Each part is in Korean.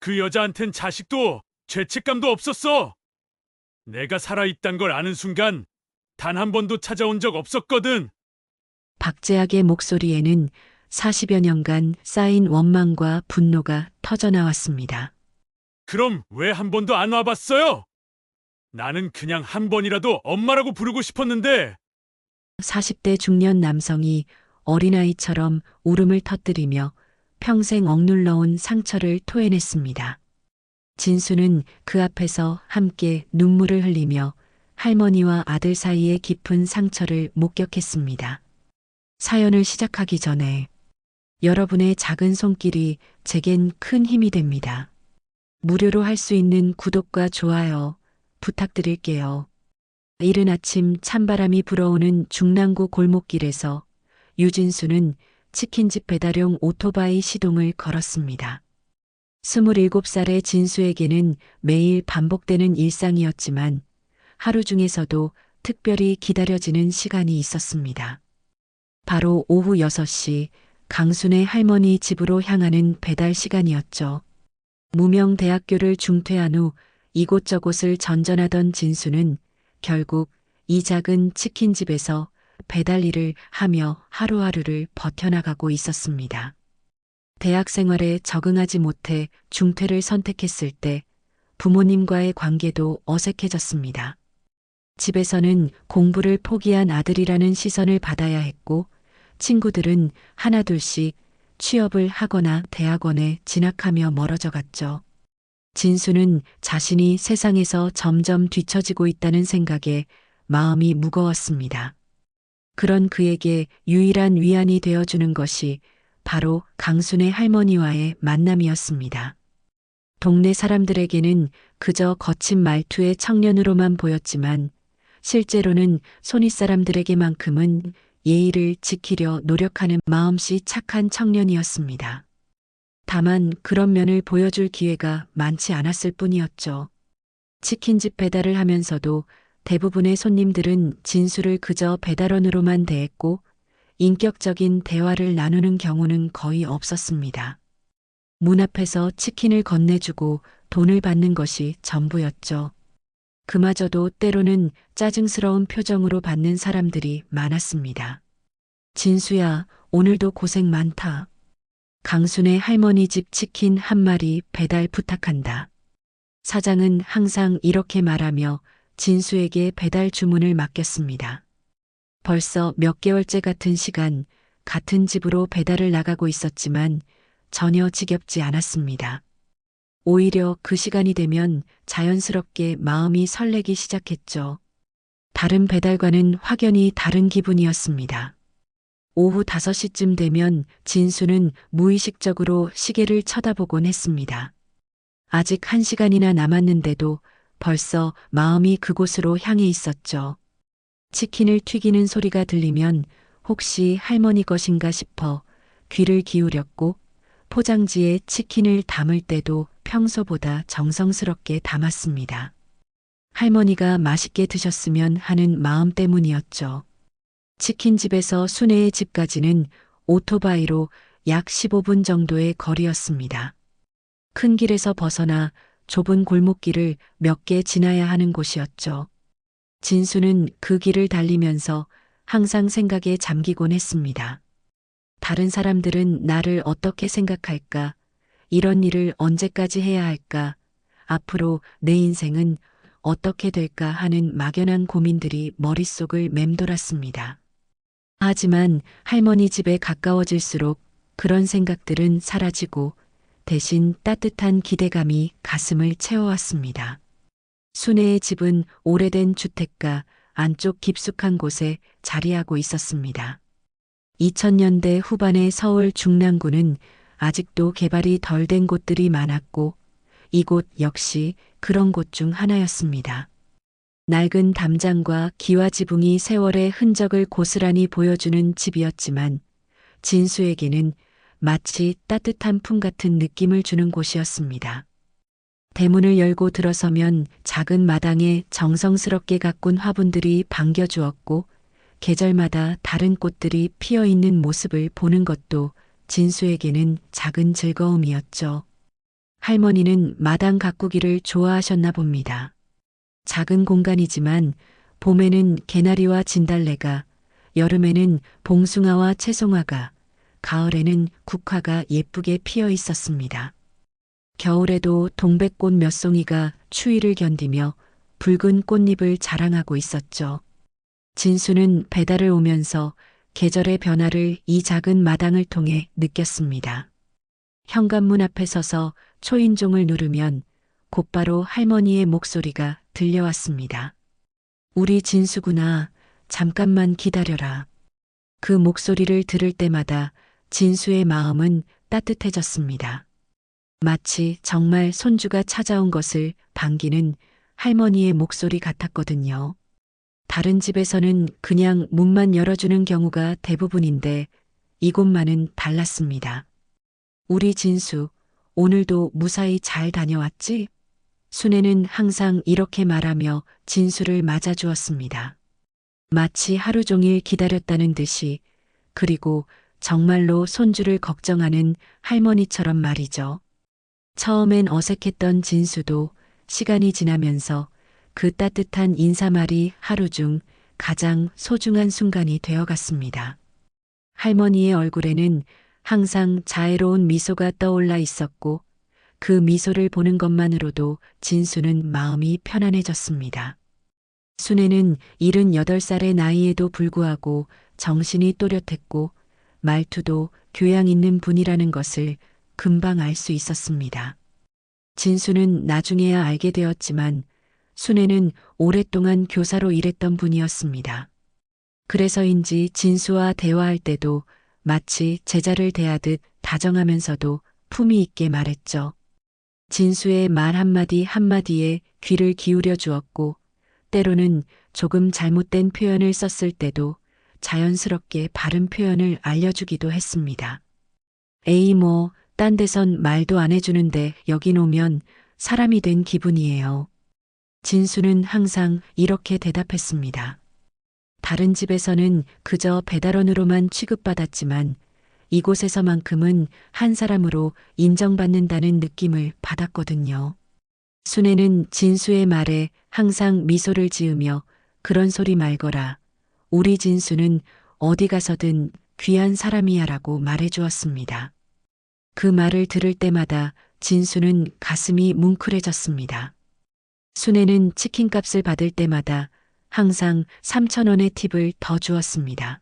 그 여자한텐 자식도 죄책감도 없었어. 내가 살아있단 걸 아는 순간 단 한 번도 찾아온 적 없었거든. 박재학의 목소리에는 40여 년간 쌓인 원망과 분노가 터져나왔습니다. 그럼 왜 한 번도 안 와봤어요? 나는 그냥 한 번이라도 엄마라고 부르고 싶었는데. 40대 중년 남성이 어린아이처럼 울음을 터뜨리며 평생 억눌러온 상처를 토해냈습니다. 진수는 그 앞에서 함께 눈물을 흘리며 할머니와 아들 사이의 깊은 상처를 목격했습니다. 사연을 시작하기 전에 여러분의 작은 손길이 제겐 큰 힘이 됩니다. 무료로 할 수 있는 구독과 좋아요 부탁드릴게요. 이른 아침 찬바람이 불어오는 중랑구 골목길에서 유진수는 치킨집 배달용 오토바이 시동을 걸었습니다. 27살의 진수에게는 매일 반복되는 일상이었지만 하루 중에서도 특별히 기다려지는 시간이 있었습니다. 바로 오후 6시 강순의 할머니 집으로 향하는 배달 시간이었죠. 무명 대학교를 중퇴한 후 이곳저곳을 전전하던 진수는 결국 이 작은 치킨집에서 배달 일을 하며 하루하루를 버텨나가고 있었습니다. 대학 생활에 적응하지 못해 중퇴를 선택했을 때 부모님과의 관계도 어색해졌습니다. 집에서는 공부를 포기한 아들이라는 시선을 받아야 했고 친구들은 하나둘씩 취업을 하거나 대학원에 진학하며 멀어져 갔죠. 진수는 자신이 세상에서 점점 뒤처지고 있다는 생각에 마음이 무거웠습니다. 그런 그에게 유일한 위안이 되어주는 것이 바로 강순의 할머니와의 만남이었습니다. 동네 사람들에게는 그저 거친 말투의 청년으로만 보였지만 실제로는 손윗사람들에게만큼은 예의를 지키려 노력하는 마음씨 착한 청년이었습니다. 다만 그런 면을 보여줄 기회가 많지 않았을 뿐이었죠. 치킨집 배달을 하면서도 대부분의 손님들은 진수를 그저 배달원으로만 대했고 인격적인 대화를 나누는 경우는 거의 없었습니다. 문 앞에서 치킨을 건네주고 돈을 받는 것이 전부였죠. 그마저도 때로는 짜증스러운 표정으로 받는 사람들이 많았습니다. 진수야, 오늘도 고생 많다. 강순의 할머니 집 치킨 한 마리 배달 부탁한다. 사장은 항상 이렇게 말하며 진수에게 배달 주문을 맡겼습니다. 벌써 몇 개월째 같은 시간, 같은 집으로 배달을 나가고 있었지만 전혀 지겹지 않았습니다. 오히려 그 시간이 되면 자연스럽게 마음이 설레기 시작했죠. 다른 배달과는 확연히 다른 기분이었습니다. 오후 5시쯤 되면 진수는 무의식적으로 시계를 쳐다보곤 했습니다. 아직 1시간이나 남았는데도 벌써 마음이 그곳으로 향해 있었죠. 치킨을 튀기는 소리가 들리면 혹시 할머니 것인가 싶어 귀를 기울였고 포장지에 치킨을 담을 때도 평소보다 정성스럽게 담았습니다. 할머니가 맛있게 드셨으면 하는 마음 때문이었죠. 치킨집에서 순애의 집까지는 오토바이로 약 15분 정도의 거리였습니다. 큰 길에서 벗어나 좁은 골목길을 몇 개 지나야 하는 곳이었죠. 진수는 그 길을 달리면서 항상 생각에 잠기곤 했습니다. 다른 사람들은 나를 어떻게 생각할까? 이런 일을 언제까지 해야 할까? 앞으로 내 인생은 어떻게 될까 하는 막연한 고민들이 머릿속을 맴돌았습니다. 하지만 할머니 집에 가까워질수록 그런 생각들은 사라지고 대신 따뜻한 기대감이 가슴을 채워왔습니다. 순애의 집은 오래된 주택가 안쪽 깊숙한 곳에 자리하고 있었습니다. 2000년대 후반의 서울 중랑구는 아직도 개발이 덜 된 곳들이 많았고 이곳 역시 그런 곳 중 하나였습니다. 낡은 담장과 기와 지붕이 세월의 흔적을 고스란히 보여주는 집이었지만 진수에게는 마치 따뜻한 품 같은 느낌을 주는 곳이었습니다. 대문을 열고 들어서면 작은 마당에 정성스럽게 가꾼 화분들이 반겨주었고 계절마다 다른 꽃들이 피어 있는 모습을 보는 것도 진수에게는 작은 즐거움이었죠. 할머니는 마당 가꾸기를 좋아하셨나 봅니다. 작은 공간이지만 봄에는 개나리와 진달래가, 여름에는 봉숭아와 채송화가, 가을에는 국화가 예쁘게 피어 있었습니다. 겨울에도 동백꽃 몇 송이가 추위를 견디며 붉은 꽃잎을 자랑하고 있었죠. 진수는 배달을 오면서 계절의 변화를 이 작은 마당을 통해 느꼈습니다. 현관문 앞에 서서 초인종을 누르면 곧바로 할머니의 목소리가 들려왔습니다. 우리 진수구나. 잠깐만 기다려라. 그 목소리를 들을 때마다 진수의 마음은 따뜻해졌습니다. 마치 정말 손주가 찾아온 것을 반기는 할머니의 목소리 같았거든요. 다른 집에서는 그냥 문만 열어주는 경우가 대부분인데 이곳만은 달랐습니다. 우리 진수, 오늘도 무사히 잘 다녀왔지? 순애는 항상 이렇게 말하며 진수를 맞아주었습니다. 마치 하루 종일 기다렸다는 듯이, 그리고 정말로 손주를 걱정하는 할머니처럼 말이죠. 처음엔 어색했던 진수도 시간이 지나면서 그 따뜻한 인사말이 하루 중 가장 소중한 순간이 되어갔습니다. 할머니의 얼굴에는 항상 자애로운 미소가 떠올라 있었고 그 미소를 보는 것만으로도 진수는 마음이 편안해졌습니다. 순애는 78살의 나이에도 불구하고 정신이 또렷했고 말투도 교양 있는 분이라는 것을 금방 알 수 있었습니다. 진수는 나중에야 알게 되었지만 순애는 오랫동안 교사로 일했던 분이었습니다. 그래서인지 진수와 대화할 때도 마치 제자를 대하듯 다정하면서도 품위 있게 말했죠. 진수의 말 한마디 한마디에 귀를 기울여 주었고 때로는 조금 잘못된 표현을 썼을 때도 자연스럽게 바른 표현을 알려주기도 했습니다. 에이 딴 데선 말도 안 해주는데 여긴 오면 사람이 된 기분이에요. 진수는 항상 이렇게 대답했습니다. 다른 집에서는 그저 배달원으로만 취급받았지만 이곳에서만큼은 한 사람으로 인정받는다는 느낌을 받았거든요. 순애는 진수의 말에 항상 미소를 지으며 그런 소리 말거라. 우리 진수는 어디 가서든 귀한 사람이야 라고 말해주었습니다. 그 말을 들을 때마다 진수는 가슴이 뭉클해졌습니다. 순애는 치킨값을 받을 때마다 항상 3,000원의 팁을 더 주었습니다.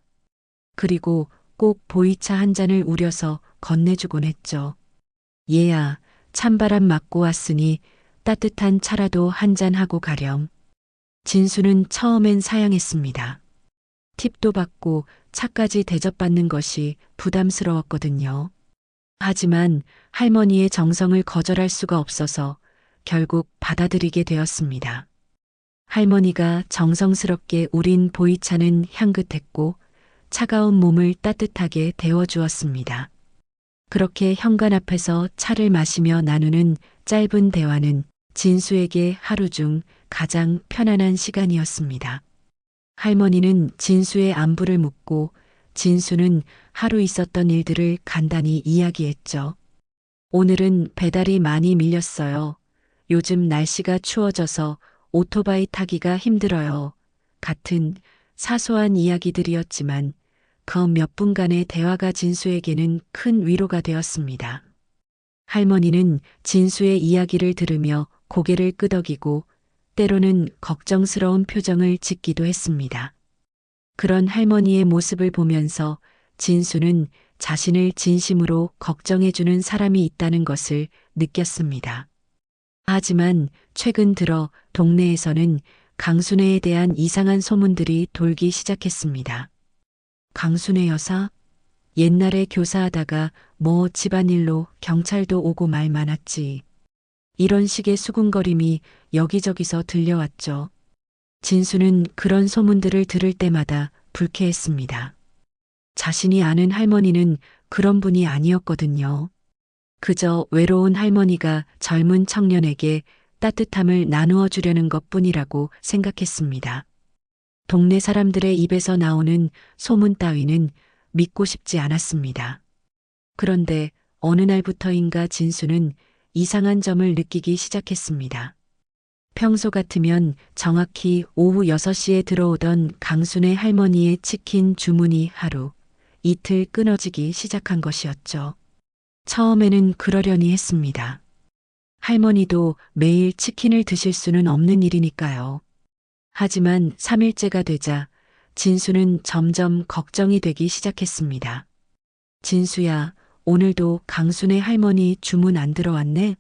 그리고 꼭 보이차 한 잔을 우려서 건네주곤 했죠. 얘야, 찬바람 맞고 왔으니 따뜻한 차라도 한 잔 하고 가렴. 진수는 처음엔 사양했습니다. 팁도 받고 차까지 대접받는 것이 부담스러웠거든요. 하지만 할머니의 정성을 거절할 수가 없어서 결국 받아들이게 되었습니다. 할머니가 정성스럽게 우린 보이차는 향긋했고 차가운 몸을 따뜻하게 데워주었습니다. 그렇게 현관 앞에서 차를 마시며 나누는 짧은 대화는 진수에게 하루 중 가장 편안한 시간이었습니다. 할머니는 진수의 안부를 묻고 진수는 하루 있었던 일들을 간단히 이야기했죠. 오늘은 배달이 많이 밀렸어요. 요즘 날씨가 추워져서 오토바이 타기가 힘들어요. 같은 사소한 이야기들이었지만 그 몇 분간의 대화가 진수에게는 큰 위로가 되었습니다. 할머니는 진수의 이야기를 들으며 고개를 끄덕이고 때로는 걱정스러운 표정을 짓기도 했습니다. 그런 할머니의 모습을 보면서 진수는 자신을 진심으로 걱정해주는 사람이 있다는 것을 느꼈습니다. 하지만 최근 들어 동네에서는 강순애에 대한 이상한 소문들이 돌기 시작했습니다. 강순애 여사? 옛날에 교사하다가 집안일로 경찰도 오고 말 많았지. 이런 식의 수군거림이 여기저기서 들려왔죠. 진수는 그런 소문들을 들을 때마다 불쾌했습니다. 자신이 아는 할머니는 그런 분이 아니었거든요. 그저 외로운 할머니가 젊은 청년에게 따뜻함을 나누어 주려는 것뿐이라고 생각했습니다. 동네 사람들의 입에서 나오는 소문 따위는 믿고 싶지 않았습니다. 그런데 어느 날부터인가 진수는 이상한 점을 느끼기 시작했습니다. 평소 같으면 정확히 오후 6시에 들어오던 강순의 할머니의 치킨 주문이 하루, 이틀 끊어지기 시작한 것이었죠. 처음에는 그러려니 했습니다. 할머니도 매일 치킨을 드실 수는 없는 일이니까요. 하지만 3일째가 되자 진수는 점점 걱정이 되기 시작했습니다. 진수야, 오늘도 강순의 할머니 주문 안 들어왔네?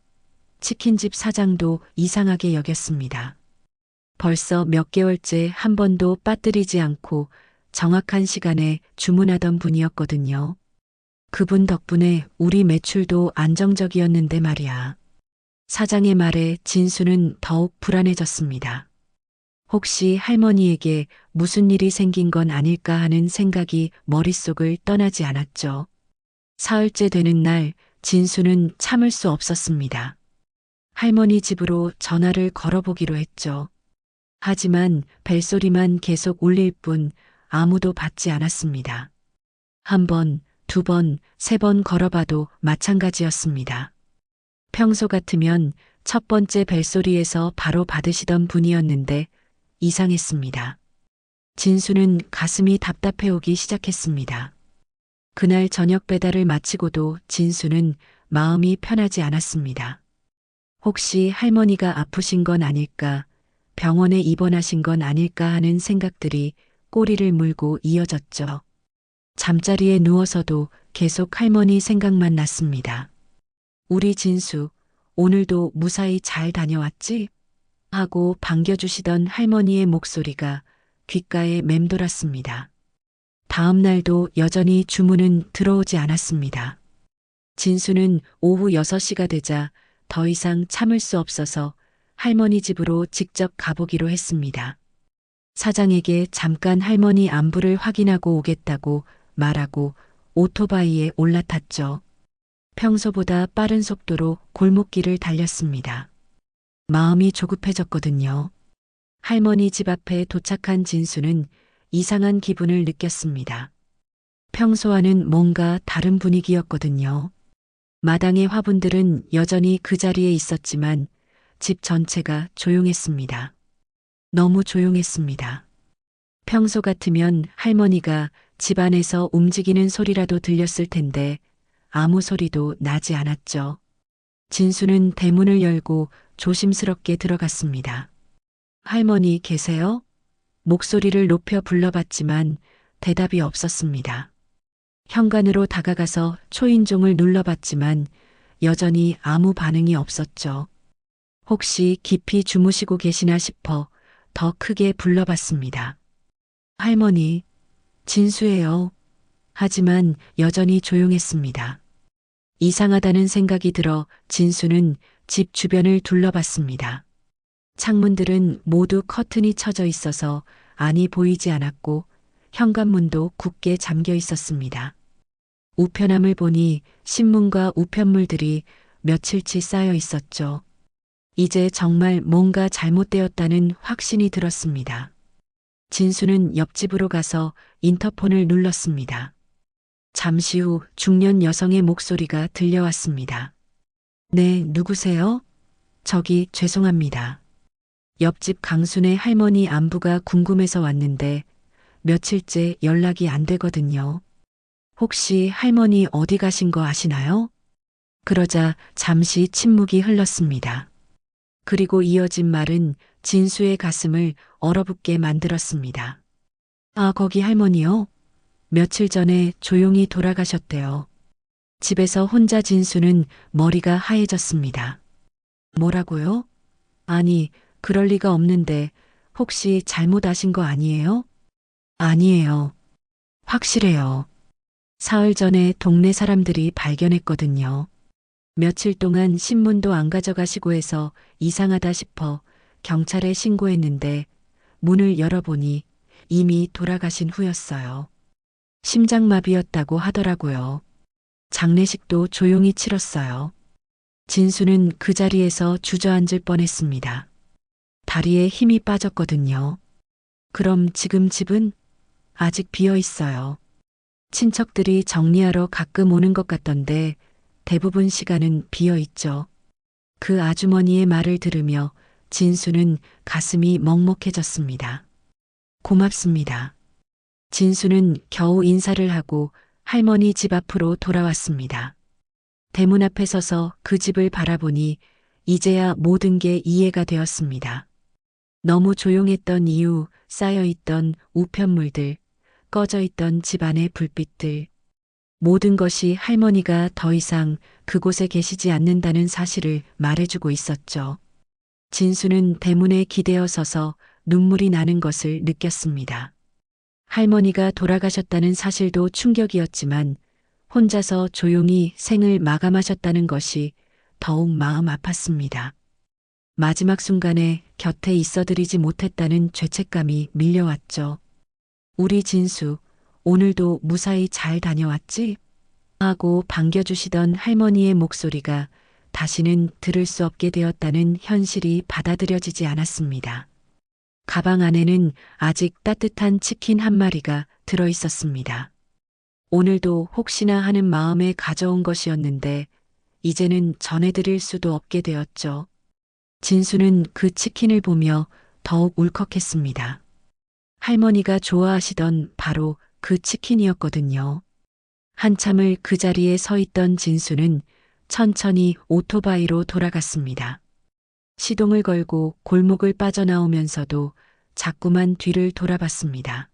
치킨집 사장도 이상하게 여겼습니다. 벌써 몇 개월째 한 번도 빠뜨리지 않고 정확한 시간에 주문하던 분이었거든요. 그분 덕분에 우리 매출도 안정적이었는데 말이야. 사장의 말에 진수는 더욱 불안해졌습니다. 혹시 할머니에게 무슨 일이 생긴 건 아닐까 하는 생각이 머릿속을 떠나지 않았죠. 사흘째 되는 날 진수는 참을 수 없었습니다. 할머니 집으로 전화를 걸어보기로 했죠. 하지만 벨소리만 계속 울릴 뿐 아무도 받지 않았습니다. 한 번, 두 번, 세 번 걸어봐도 마찬가지였습니다. 평소 같으면 첫 번째 벨소리에서 바로 받으시던 분이었는데 이상했습니다. 진수는 가슴이 답답해 오기 시작했습니다. 그날 저녁 배달을 마치고도 진수는 마음이 편하지 않았습니다. 혹시 할머니가 아프신 건 아닐까, 병원에 입원하신 건 아닐까 하는 생각들이 꼬리를 물고 이어졌죠. 잠자리에 누워서도 계속 할머니 생각만 났습니다. 우리 진수, 오늘도 무사히 잘 다녀왔지? 하고 반겨주시던 할머니의 목소리가 귓가에 맴돌았습니다. 다음 날도 여전히 주문은 들어오지 않았습니다. 진수는 오후 6시가 되자 더 이상 참을 수 없어서 할머니 집으로 직접 가보기로 했습니다. 사장에게 잠깐 할머니 안부를 확인하고 오겠다고 말하고 오토바이에 올라탔죠. 평소보다 빠른 속도로 골목길을 달렸습니다. 마음이 조급해졌거든요. 할머니 집 앞에 도착한 진수는 이상한 기분을 느꼈습니다. 평소와는 뭔가 다른 분위기였거든요. 마당의 화분들은 여전히 그 자리에 있었지만 집 전체가 조용했습니다. 너무 조용했습니다. 평소 같으면 할머니가 집 안에서 움직이는 소리라도 들렸을 텐데 아무 소리도 나지 않았죠. 진수는 대문을 열고 조심스럽게 들어갔습니다. 할머니 계세요? 목소리를 높여 불러봤지만 대답이 없었습니다. 현관으로 다가가서 초인종을 눌러봤지만 여전히 아무 반응이 없었죠. 혹시 깊이 주무시고 계시나 싶어 더 크게 불러봤습니다. 할머니, 진수예요. 하지만 여전히 조용했습니다. 이상하다는 생각이 들어 진수는 집 주변을 둘러봤습니다. 창문들은 모두 커튼이 쳐져 있어서 안이 보이지 않았고 현관문도 굳게 잠겨 있었습니다. 우편함을 보니 신문과 우편물들이 며칠치 쌓여 있었죠. 이제 정말 뭔가 잘못되었다는 확신이 들었습니다. 진수는 옆집으로 가서 인터폰을 눌렀습니다. 잠시 후 중년 여성의 목소리가 들려왔습니다. 네, 누구세요? 저기 죄송합니다. 옆집 강순의 할머니 안부가 궁금해서 왔는데 며칠째 연락이 안 되거든요. 혹시 할머니 어디 가신 거 아시나요? 그러자 잠시 침묵이 흘렀습니다. 그리고 이어진 말은 진수의 가슴을 얼어붙게 만들었습니다. 아, 거기 할머니요? 며칠 전에 조용히 돌아가셨대요. 집에서 혼자 진수는 머리가 하얘졌습니다. 뭐라고요? 아니, 그럴 리가 없는데 혹시 잘못 아신 거 아니에요? 아니에요. 확실해요. 사흘 전에 동네 사람들이 발견했거든요. 며칠 동안 신문도 안 가져가시고 해서 이상하다 싶어 경찰에 신고했는데 문을 열어보니 이미 돌아가신 후였어요. 심장마비였다고 하더라고요. 장례식도 조용히 치렀어요. 진수는 그 자리에서 주저앉을 뻔했습니다. 다리에 힘이 빠졌거든요. 그럼 지금 집은 아직 비어 있어요. 친척들이 정리하러 가끔 오는 것 같던데 대부분 시간은 비어 있죠. 그 아주머니의 말을 들으며 진수는 가슴이 먹먹해졌습니다. 고맙습니다. 진수는 겨우 인사를 하고 할머니 집 앞으로 돌아왔습니다. 대문 앞에 서서 그 집을 바라보니 이제야 모든 게 이해가 되었습니다. 너무 조용했던 이유, 쌓여있던 우편물들, 꺼져있던 집안의 불빛들, 모든 것이 할머니가 더 이상 그곳에 계시지 않는다는 사실을 말해주고 있었죠. 진수는 대문에 기대어 서서 눈물이 나는 것을 느꼈습니다. 할머니가 돌아가셨다는 사실도 충격이었지만 혼자서 조용히 생을 마감하셨다는 것이 더욱 마음 아팠습니다. 마지막 순간에 곁에 있어드리지 못했다는 죄책감이 밀려왔죠. 우리 진수, 오늘도 무사히 잘 다녀왔지? 하고 반겨주시던 할머니의 목소리가 다시는 들을 수 없게 되었다는 현실이 받아들여지지 않았습니다. 가방 안에는 아직 따뜻한 치킨 한 마리가 들어 있었습니다. 오늘도 혹시나 하는 마음에 가져온 것이었는데 이제는 전해드릴 수도 없게 되었죠. 진수는 그 치킨을 보며 더욱 울컥했습니다. 할머니가 좋아하시던 바로 그 치킨이었거든요. 한참을 그 자리에 서 있던 진수는 천천히 오토바이로 돌아갔습니다. 시동을 걸고 골목을 빠져나오면서도 자꾸만 뒤를 돌아봤습니다.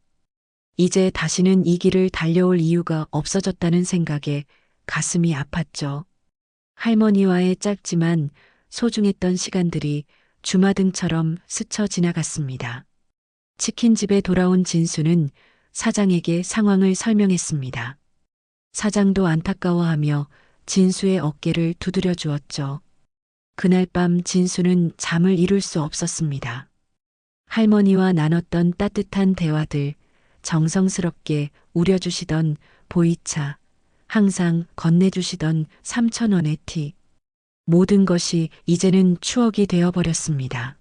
이제 다시는 이 길을 달려올 이유가 없어졌다는 생각에 가슴이 아팠죠. 할머니와의 짧지만 소중했던 시간들이 주마등처럼 스쳐 지나갔습니다. 치킨집에 돌아온 진수는 사장에게 상황을 설명했습니다. 사장도 안타까워하며 진수의 어깨를 두드려 주었죠. 그날 밤 진수는 잠을 이룰 수 없었습니다. 할머니와 나눴던 따뜻한 대화들, 정성스럽게 우려주시던 보이차, 항상 건네주시던 3,000원의 티. 모든 것이 이제는 추억이 되어버렸습니다.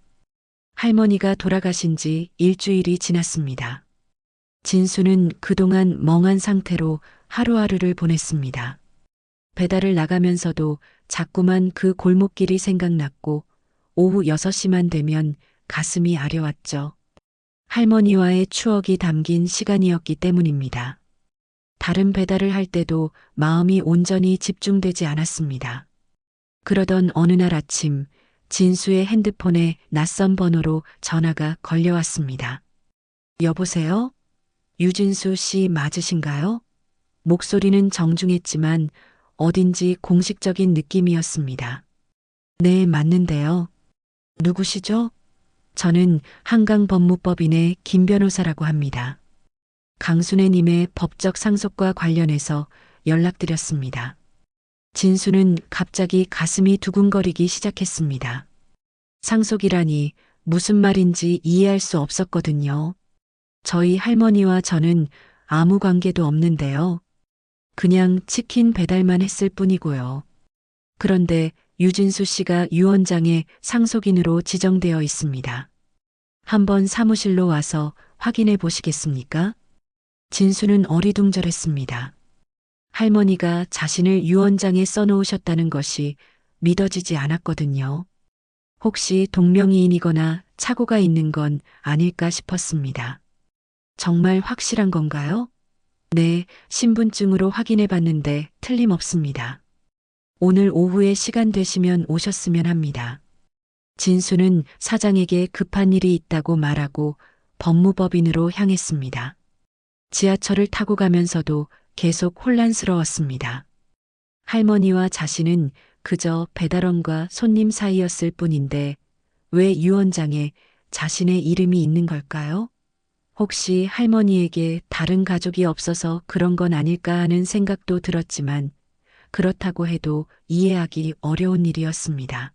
할머니가 돌아가신 지 일주일이 지났습니다. 진수는 그동안 멍한 상태로 하루하루를 보냈습니다. 배달을 나가면서도 자꾸만 그 골목길이 생각났고 오후 6시만 되면 가슴이 아려왔죠. 할머니와의 추억이 담긴 시간이었기 때문입니다. 다른 배달을 할 때도 마음이 온전히 집중되지 않았습니다. 그러던 어느 날 아침 진수의 핸드폰에 낯선 번호로 전화가 걸려왔습니다. 여보세요? 유진수 씨 맞으신가요? 목소리는 정중했지만 어딘지 공식적인 느낌이었습니다. 네, 맞는데요. 누구시죠? 저는 한강법무법인의 김 변호사라고 합니다. 강순애님의 법적 상속과 관련해서 연락드렸습니다. 진수는 갑자기 가슴이 두근거리기 시작했습니다. 상속이라니 무슨 말인지 이해할 수 없었거든요. 저희 할머니와 저는 아무 관계도 없는데요. 그냥 치킨 배달만 했을 뿐이고요. 그런데 유진수 씨가 유언장에 상속인으로 지정되어 있습니다. 한번 사무실로 와서 확인해 보시겠습니까? 진수는 어리둥절했습니다. 할머니가 자신을 유언장에 써놓으셨다는 것이 믿어지지 않았거든요. 혹시 동명이인이거나 착오가 있는 건 아닐까 싶었습니다. 정말 확실한 건가요? 네, 신분증으로 확인해 봤는데 틀림없습니다. 오늘 오후에 시간 되시면 오셨으면 합니다. 진수는 사장에게 급한 일이 있다고 말하고 법무법인으로 향했습니다. 지하철을 타고 가면서도 계속 혼란스러웠습니다. 할머니와 자신은 그저 배달원과 손님 사이였을 뿐인데 왜 유언장에 자신의 이름이 있는 걸까요? 혹시 할머니에게 다른 가족이 없어서 그런 건 아닐까 하는 생각도 들었지만 그렇다고 해도 이해하기 어려운 일이었습니다.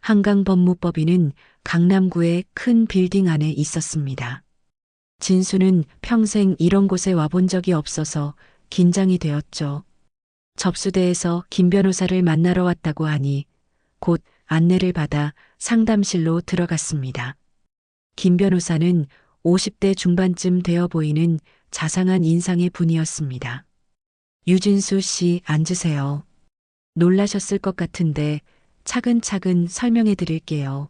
한강법무법인은 강남구의 큰 빌딩 안에 있었습니다. 진수는 평생 이런 곳에 와본 적이 없어서 긴장이 되었죠. 접수대에서 김 변호사를 만나러 왔다고 하니 곧 안내를 받아 상담실로 들어갔습니다. 김 변호사는 50대 중반쯤 되어 보이는 자상한 인상의 분이었습니다. 유진수 씨 앉으세요. 놀라셨을 것 같은데 차근차근 설명해 드릴게요.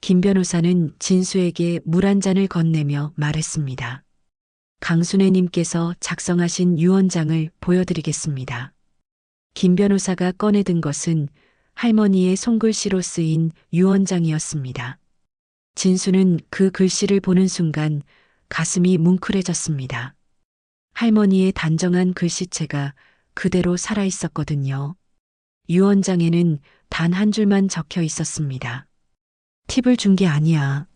김 변호사는 진수에게 물 한 잔을 건네며 말했습니다. 강순애님께서 작성하신 유언장을 보여드리겠습니다. 김 변호사가 꺼내든 것은 할머니의 손글씨로 쓰인 유언장이었습니다. 진수는 그 글씨를 보는 순간 가슴이 뭉클해졌습니다. 할머니의 단정한 글씨체가 그대로 살아있었거든요. 유언장에는 단 한 줄만 적혀 있었습니다. 팁을 준 게 아니야.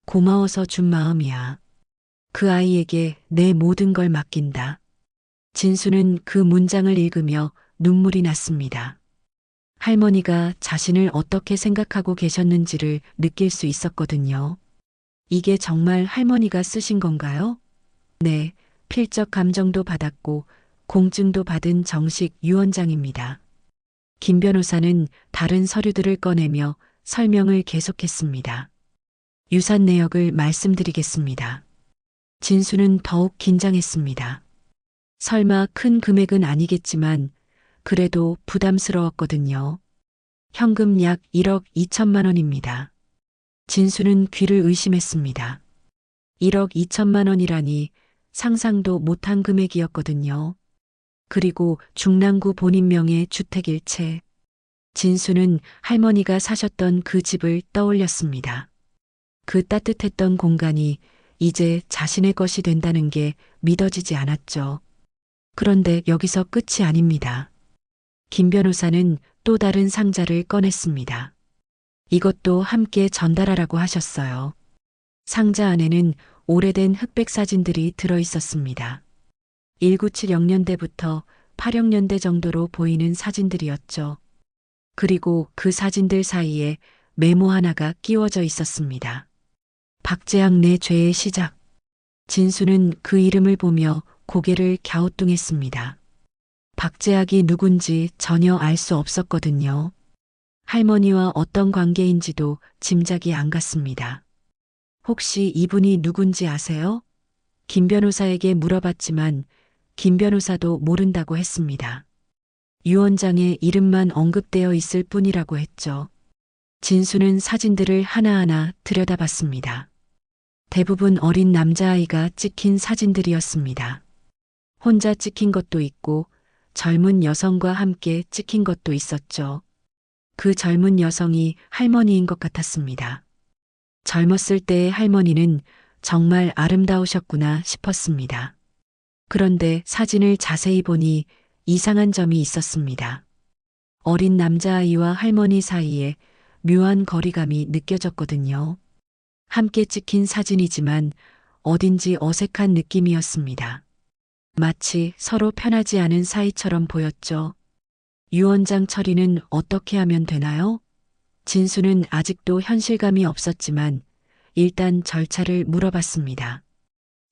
고마워서 준 마음이야. 그 아이에게 내 모든 걸 맡긴다. 진수는 그 문장을 읽으며 눈물이 났습니다. 할머니가 자신을 어떻게 생각하고 계셨는지를 느낄 수 있었거든요. 이게 정말 할머니가 쓰신 건가요? 네, 필적 감정도 받았고 공증도 받은 정식 유언장입니다. 김 변호사는 다른 서류들을 꺼내며 설명을 계속했습니다. 유산 내역을 말씀드리겠습니다. 진수는 더욱 긴장했습니다. 설마 큰 금액은 아니겠지만 그래도 부담스러웠거든요. 현금 약 1억 2천만 원입니다. 진수는 귀를 의심했습니다. 1억 2천만 원이라니 상상도 못한 금액이었거든요. 그리고 중랑구 본인 명의 주택일체. 진수는 할머니가 사셨던 그 집을 떠올렸습니다. 그 따뜻했던 공간이 이제 자신의 것이 된다는 게 믿어지지 않았죠. 그런데 여기서 끝이 아닙니다. 김 변호사는 또 다른 상자를 꺼냈습니다. 이것도 함께 전달하라고 하셨어요. 상자 안에는 오래된 흑백 사진들이 들어 있었습니다. 1970년대부터 80년대 정도로 보이는 사진들이었죠. 그리고 그 사진들 사이에 메모 하나가 끼워져 있었습니다. 박재학 내 죄의 시작. 진수는 그 이름을 보며 고개를 갸우뚱했습니다. 박재학이 누군지 전혀 알 수 없었거든요. 할머니와 어떤 관계인지도 짐작이 안 갔습니다. 혹시 이분이 누군지 아세요? 김 변호사에게 물어봤지만 김 변호사도 모른다고 했습니다. 유언장에 이름만 언급되어 있을 뿐이라고 했죠. 진수는 사진들을 하나하나 들여다봤습니다. 대부분 어린 남자아이가 찍힌 사진들이었습니다. 혼자 찍힌 것도 있고 젊은 여성과 함께 찍힌 것도 있었죠. 그 젊은 여성이 할머니인 것 같았습니다. 젊었을 때의 할머니는 정말 아름다우셨구나 싶었습니다. 그런데 사진을 자세히 보니 이상한 점이 있었습니다. 어린 남자아이와 할머니 사이에 묘한 거리감이 느껴졌거든요. 함께 찍힌 사진이지만 어딘지 어색한 느낌이었습니다. 마치 서로 편하지 않은 사이처럼 보였죠. 유언장 처리는 어떻게 하면 되나요? 진수는 아직도 현실감이 없었지만 일단 절차를 물어봤습니다.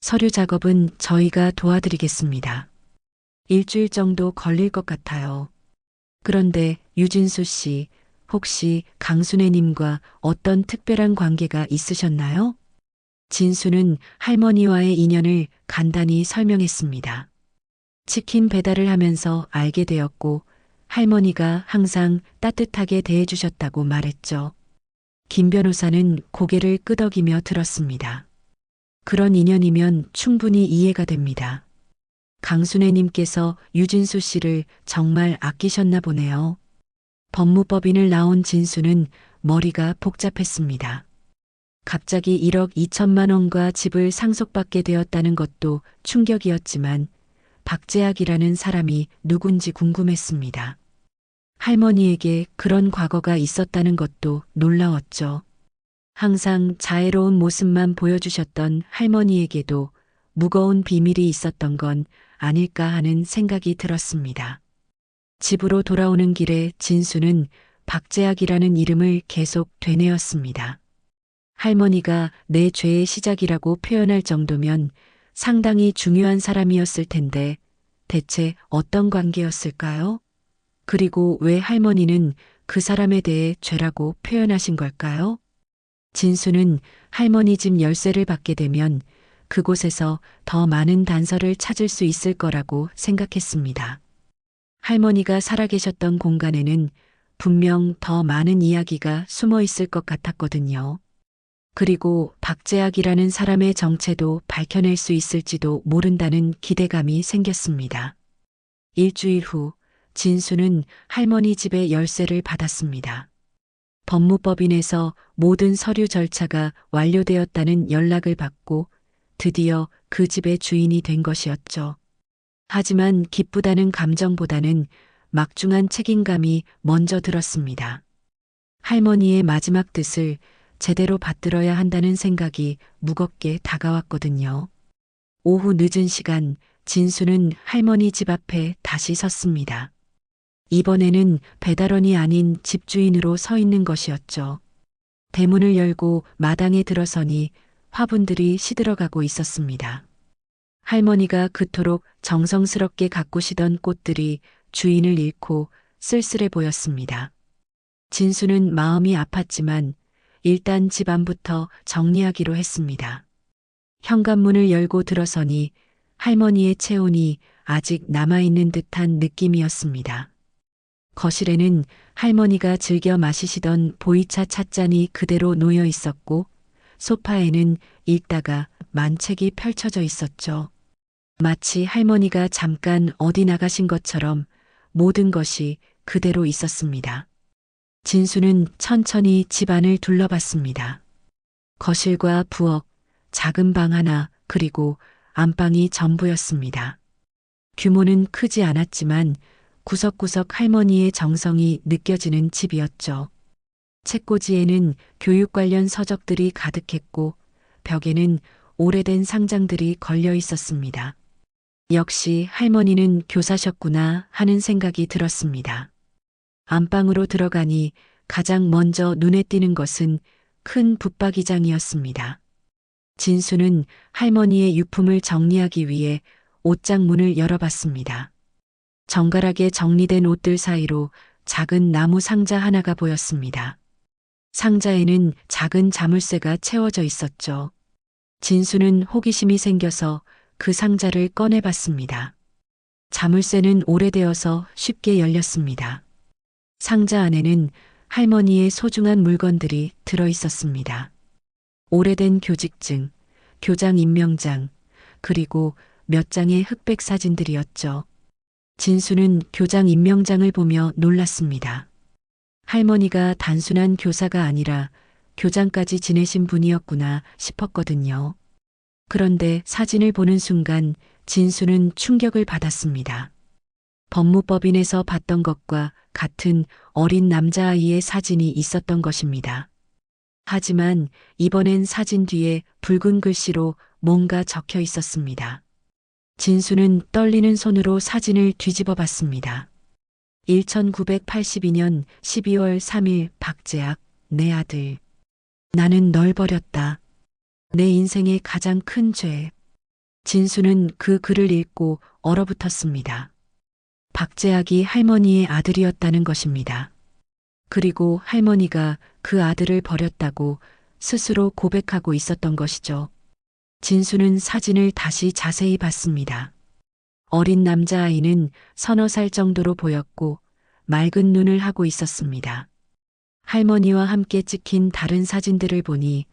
서류 작업은 저희가 도와드리겠습니다. 일주일 정도 걸릴 것 같아요. 그런데 유진수 씨, 혹시 강순애님과 어떤 특별한 관계가 있으셨나요? 진수는 할머니와의 인연을 간단히 설명했습니다. 치킨 배달을 하면서 알게 되었고 할머니가 항상 따뜻하게 대해주셨다고 말했죠. 김 변호사는 고개를 끄덕이며 들었습니다. 그런 인연이면 충분히 이해가 됩니다. 강순애님께서 유진수 씨를 정말 아끼셨나 보네요. 법무법인을 나온 진수는 머리가 복잡했습니다. 갑자기 1억 2천만 원과 집을 상속받게 되었다는 것도 충격이었지만 박재학이라는 사람이 누군지 궁금했습니다. 할머니에게 그런 과거가 있었다는 것도 놀라웠죠. 항상 자애로운 모습만 보여주셨던 할머니에게도 무거운 비밀이 있었던 건 아닐까 하는 생각이 들었습니다. 집으로 돌아오는 길에 진수는 박재학이라는 이름을 계속 되뇌었습니다. 할머니가 내 죄의 시작이라고 표현할 정도면 상당히 중요한 사람이었을 텐데 대체 어떤 관계였을까요? 그리고 왜 할머니는 그 사람에 대해 죄라고 표현하신 걸까요? 진수는 할머니 집 열쇠를 받게 되면 그곳에서 더 많은 단서를 찾을 수 있을 거라고 생각했습니다. 할머니가 살아계셨던 공간에는 분명 더 많은 이야기가 숨어 있을 것 같았거든요. 그리고 박재학이라는 사람의 정체도 밝혀낼 수 있을지도 모른다는 기대감이 생겼습니다. 일주일 후 진수는 할머니 집에 열쇠를 받았습니다. 법무법인에서 모든 서류 절차가 완료되었다는 연락을 받고 드디어 그 집의 주인이 된 것이었죠. 하지만 기쁘다는 감정보다는 막중한 책임감이 먼저 들었습니다. 할머니의 마지막 뜻을 제대로 받들어야 한다는 생각이 무겁게 다가왔거든요. 오후 늦은 시간 진수는 할머니 집 앞에 다시 섰습니다. 이번에는 배달원이 아닌 집주인으로 서 있는 것이었죠. 대문을 열고 마당에 들어서니 화분들이 시들어가고 있었습니다. 할머니가 그토록 정성스럽게 가꾸시던 꽃들이 주인을 잃고 쓸쓸해 보였습니다. 진수는 마음이 아팠지만 일단 집 안부터 정리하기로 했습니다. 현관문을 열고 들어서니 할머니의 체온이 아직 남아있는 듯한 느낌이었습니다. 거실에는 할머니가 즐겨 마시시던 보이차 찻잔이 그대로 놓여 있었고 소파에는 읽다가 만책이 펼쳐져 있었죠. 마치 할머니가 잠깐 어디 나가신 것처럼 모든 것이 그대로 있었습니다. 진수는 천천히 집안을 둘러봤습니다. 거실과 부엌, 작은 방 하나, 그리고 안방이 전부였습니다. 규모는 크지 않았지만 구석구석 할머니의 정성이 느껴지는 집이었죠. 책꽂이에는 교육 관련 서적들이 가득했고 벽에는 오래된 상장들이 걸려 있었습니다. 역시 할머니는 교사셨구나 하는 생각이 들었습니다. 안방으로 들어가니 가장 먼저 눈에 띄는 것은 큰 붙박이장이었습니다. 진수는 할머니의 유품을 정리하기 위해 옷장 문을 열어봤습니다. 정갈하게 정리된 옷들 사이로 작은 나무 상자 하나가 보였습니다. 상자에는 작은 자물쇠가 채워져 있었죠. 진수는 호기심이 생겨서 그 상자를 꺼내봤습니다. 자물쇠는 오래되어서 쉽게 열렸습니다. 상자 안에는 할머니의 소중한 물건들이 들어 있었습니다. 오래된 교직증, 교장 임명장, 그리고 몇 장의 흑백 사진들이었죠. 진수는 교장 임명장을 보며 놀랐습니다. 할머니가 단순한 교사가 아니라 교장까지 지내신 분이었구나 싶었거든요. 그런데 사진을 보는 순간 진수는 충격을 받았습니다. 법무법인에서 봤던 것과 같은 어린 남자아이의 사진이 있었던 것입니다. 하지만 이번엔 사진 뒤에 붉은 글씨로 뭔가 적혀 있었습니다. 진수는 떨리는 손으로 사진을 뒤집어 봤습니다. 1982년 12월 3일 박재학, 내 아들. 나는 널 버렸다. 내 인생의 가장 큰 죄. 진수는 그 글을 읽고 얼어붙었습니다. 박재학이 할머니의 아들이었다는 것입니다. 그리고 할머니가 그 아들을 버렸다고 스스로 고백하고 있었던 것이죠. 진수는 사진을 다시 자세히 봤습니다. 어린 남자아이는 서너 살 정도로 보였고 맑은 눈을 하고 있었습니다. 할머니와 함께 찍힌 다른 사진들을 보니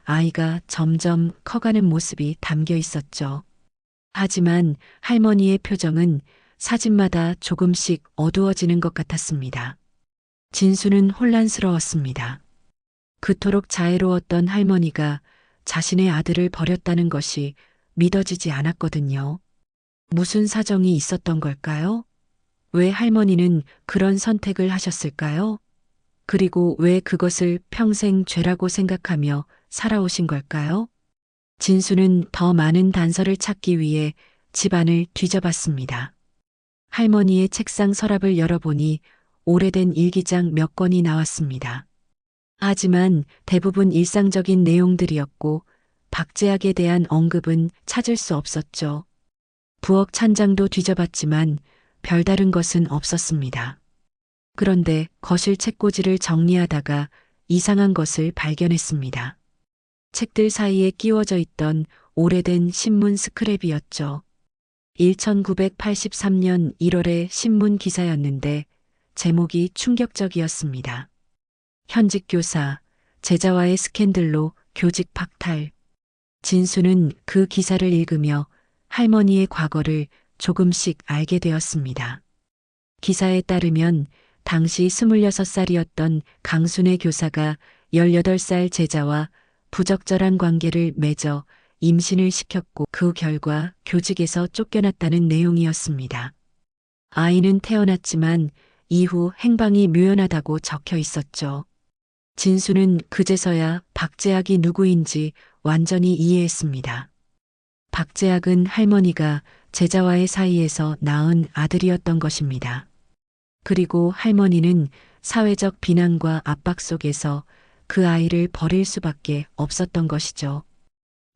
아이가 점점 커가는 모습이 담겨 있었죠. 하지만 할머니의 표정은 사진마다 조금씩 어두워지는 것 같았습니다. 진수는 혼란스러웠습니다. 그토록 자애로웠던 할머니가 자신의 아들을 버렸다는 것이 믿어지지 않았거든요. 무슨 사정이 있었던 걸까요? 왜 할머니는 그런 선택을 하셨을까요? 그리고 왜 그것을 평생 죄라고 생각하며 살아오신 걸까요? 진수는 더 많은 단서를 찾기 위해 집안을 뒤져봤습니다. 할머니의 책상 서랍을 열어보니 오래된 일기장 몇 권이 나왔습니다. 하지만 대부분 일상적인 내용들이었고 박재학에 대한 언급은 찾을 수 없었죠. 부엌 찬장도 뒤져봤지만 별다른 것은 없었습니다. 그런데 거실 책꽂이를 정리하다가 이상한 것을 발견했습니다. 책들 사이에 끼워져 있던 오래된 신문 스크랩이었죠. 1983년 1월의 신문 기사였는데 제목이 충격적이었습니다. 현직 교사, 제자와의 스캔들로 교직 박탈. 진수는 그 기사를 읽으며 할머니의 과거를 조금씩 알게 되었습니다. 기사에 따르면 당시 26살이었던 강순의 교사가 18살 제자와 부적절한 관계를 맺어 임신을 시켰고 그 결과 교직에서 쫓겨났다는 내용이었습니다. 아이는 태어났지만 이후 행방이 묘연하다고 적혀 있었죠. 진수는 그제서야 박재학이 누구인지 완전히 이해했습니다. 박재학은 할머니가 제자와의 사이에서 낳은 아들이었던 것입니다. 그리고 할머니는 사회적 비난과 압박 속에서 그 아이를 버릴 수밖에 없었던 것이죠.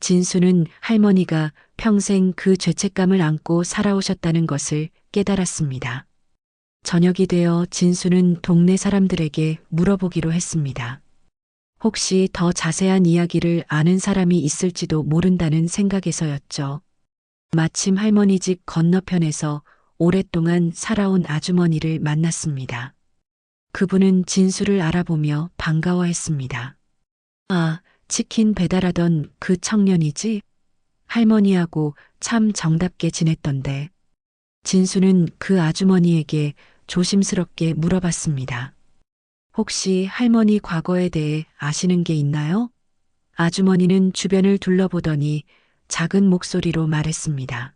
진수는 할머니가 평생 그 죄책감을 안고 살아오셨다는 것을 깨달았습니다. 저녁이 되어 진수는 동네 사람들에게 물어보기로 했습니다. 혹시 더 자세한 이야기를 아는 사람이 있을지도 모른다는 생각에서였죠. 마침 할머니 집 건너편에서 오랫동안 살아온 아주머니를 만났습니다. 그분은 진수를 알아보며 반가워했습니다. 아, 치킨 배달하던 그 청년이지? 할머니하고 참 정답게 지냈던데. 진수는 그 아주머니에게 조심스럽게 물어봤습니다. 혹시 할머니 과거에 대해 아시는 게 있나요? 아주머니는 주변을 둘러보더니 작은 목소리로 말했습니다.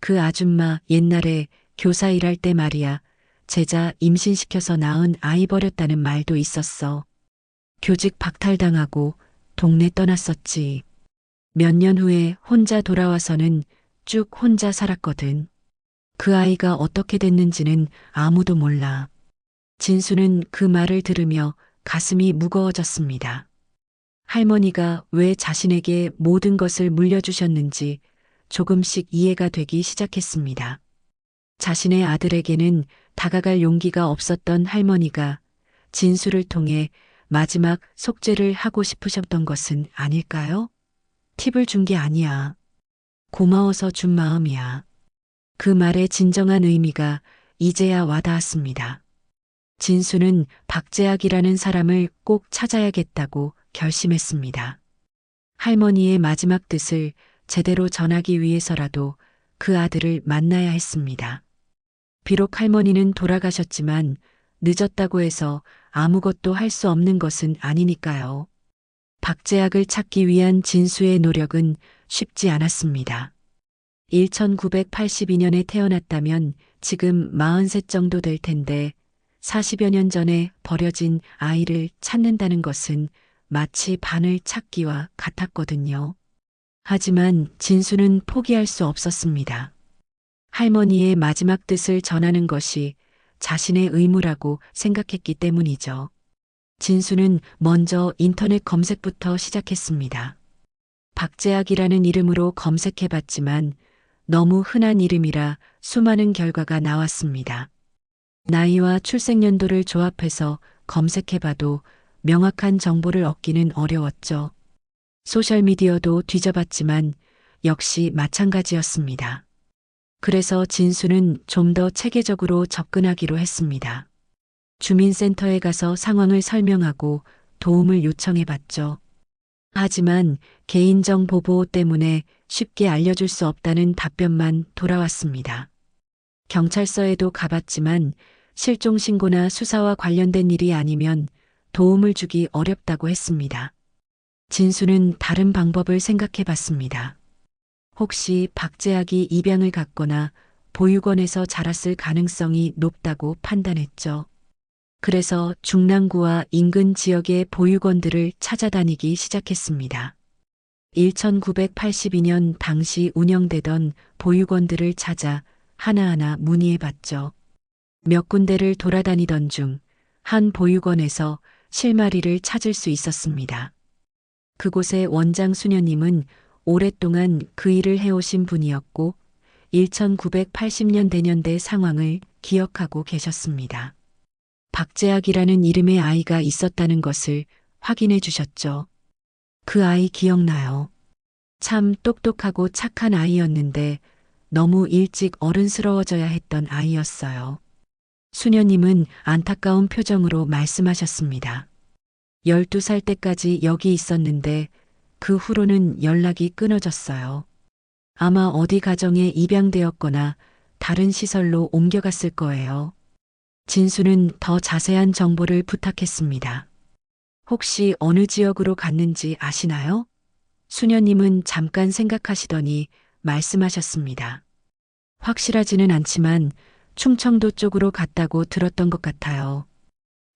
그 아줌마 옛날에 교사 일할 때 말이야, 제자 임신시켜서 낳은 아이 버렸다는 말도 있었어. 교직 박탈당하고 동네 떠났었지. 몇 년 후에 혼자 돌아와서는 쭉 혼자 살았거든. 그 아이가 어떻게 됐는지는 아무도 몰라. 진수는 그 말을 들으며 가슴이 무거워졌습니다. 할머니가 왜 자신에게 모든 것을 물려주셨는지 조금씩 이해가 되기 시작했습니다. 자신의 아들에게는 다가갈 용기가 없었던 할머니가 진수를 통해 마지막 속죄를 하고 싶으셨던 것은 아닐까요? 팁을 준 게 아니야. 고마워서 준 마음이야. 그 말의 진정한 의미가 이제야 와닿았습니다. 진수는 박재학이라는 사람을 꼭 찾아야겠다고 결심했습니다. 할머니의 마지막 뜻을 제대로 전하기 위해서라도 그 아들을 만나야 했습니다. 비록 할머니는 돌아가셨지만 늦었다고 해서 아무것도 할 수 없는 것은 아니니까요. 박재학을 찾기 위한 진수의 노력은 쉽지 않았습니다. 1982년에 태어났다면 지금 43 정도 될 텐데 40여 년 전에 버려진 아이를 찾는다는 것은 마치 바늘 찾기와 같았거든요. 하지만 진수는 포기할 수 없었습니다. 할머니의 마지막 뜻을 전하는 것이 자신의 의무라고 생각했기 때문이죠. 진수는 먼저 인터넷 검색부터 시작했습니다. 박재학이라는 이름으로 검색해봤지만 너무 흔한 이름이라 수많은 결과가 나왔습니다. 나이와 출생연도를 조합해서 검색해봐도 명확한 정보를 얻기는 어려웠죠. 소셜미디어도 뒤져봤지만 역시 마찬가지였습니다. 그래서 진수는 좀 더 체계적으로 접근하기로 했습니다. 주민센터에 가서 상황을 설명하고 도움을 요청해봤죠. 하지만 개인정보 보호 때문에 쉽게 알려줄 수 없다는 답변만 돌아왔습니다. 경찰서에도 가봤지만 실종신고나 수사와 관련된 일이 아니면 도움을 주기 어렵다고 했습니다. 진수는 다른 방법을 생각해봤습니다. 혹시 박재학이 입양을 갔거나 보육원에서 자랐을 가능성이 높다고 판단했죠. 그래서 중랑구와 인근 지역의 보육원들을 찾아다니기 시작했습니다. 1982년 당시 운영되던 보육원들을 찾아 하나하나 문의해봤죠. 몇 군데를 돌아다니던 중 한 보육원에서 실마리를 찾을 수 있었습니다. 그곳의 원장 수녀님은 오랫동안 그 일을 해오신 분이었고 1980년 대년대 상황을 기억하고 계셨습니다. 박재학이라는 이름의 아이가 있었다는 것을 확인해 주셨죠. 그 아이 기억나요. 참 똑똑하고 착한 아이였는데 너무 일찍 어른스러워져야 했던 아이였어요. 수녀님은 안타까운 표정으로 말씀하셨습니다. 12살 때까지 여기 있었는데 그 후로는 연락이 끊어졌어요. 아마 어디 가정에 입양되었거나 다른 시설로 옮겨갔을 거예요. 진수는 더 자세한 정보를 부탁했습니다. 혹시 어느 지역으로 갔는지 아시나요? 수녀님은 잠깐 생각하시더니 말씀하셨습니다. 확실하지는 않지만 충청도 쪽으로 갔다고 들었던 것 같아요.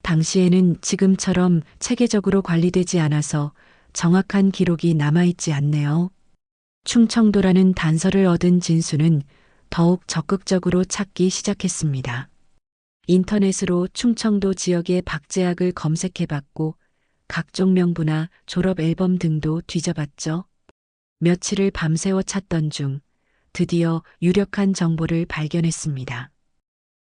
당시에는 지금처럼 체계적으로 관리되지 않아서 정확한 기록이 남아있지 않네요. 충청도라는 단서를 얻은 진수는 더욱 적극적으로 찾기 시작했습니다. 인터넷으로 충청도 지역의 박제학을 검색해봤고 각종 명부나 졸업 앨범 등도 뒤져봤죠. 며칠을 밤새워 찾던 중 드디어 유력한 정보를 발견했습니다.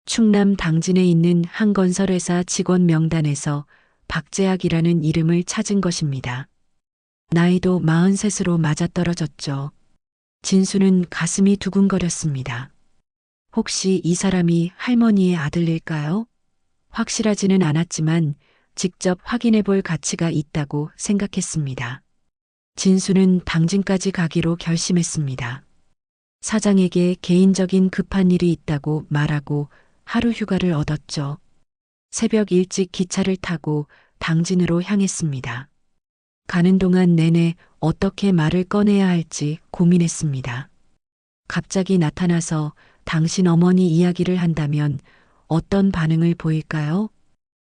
충남 당진에 있는 한 건설회사 직원 명단에서 박재학이라는 이름을 찾은 것입니다. 나이도 43으로 맞아떨어졌죠. 진수는 가슴이 두근거렸습니다. 혹시 이 사람이 할머니의 아들일까요? 확실하지는 않았지만 직접 확인해 볼 가치가 있다고 생각했습니다. 진수는 당진까지 가기로 결심했습니다. 사장에게 개인적인 급한 일이 있다고 말하고 하루 휴가를 얻었죠. 새벽 일찍 기차를 타고 당진으로 향했습니다. 가는 동안 내내 어떻게 말을 꺼내야 할지 고민했습니다. 갑자기 나타나서 당신 어머니 이야기를 한다면 어떤 반응을 보일까요?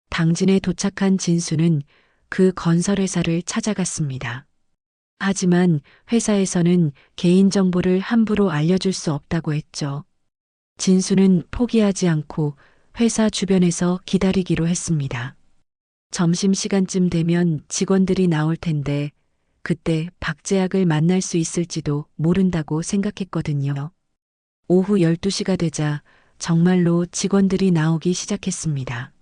당진에 도착한 진수는 그 건설회사를 찾아갔습니다. 하지만 회사에서는 개인정보를 함부로 알려줄 수 없다고 했죠. 진수는 포기하지 않고 회사 주변에서 기다리기로 했습니다. 점심시간쯤 되면 직원들이 나올 텐데 그때 박재학을 만날 수 있을지도 모른다고 생각했거든요. 오후 12시가 되자 정말로 직원들이 나오기 시작했습니다.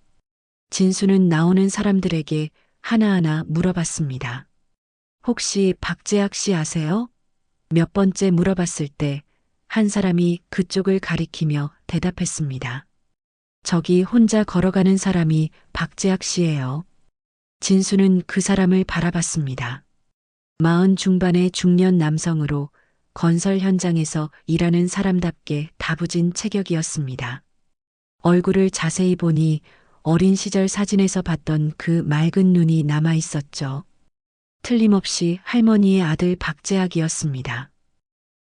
진수는 나오는 사람들에게 하나하나 물어봤습니다. 혹시 박재학 씨 아세요? 몇 번째 물어봤을 때 한 사람이 그쪽을 가리키며 대답했습니다. 저기 혼자 걸어가는 사람이 박재학 씨예요. 진수는 그 사람을 바라봤습니다. 40 중반의 중년 남성으로 건설 현장에서 일하는 사람답게 다부진 체격이었습니다. 얼굴을 자세히 보니 어린 시절 사진에서 봤던 그 맑은 눈이 남아 있었죠. 틀림없이 할머니의 아들 박재학이었습니다.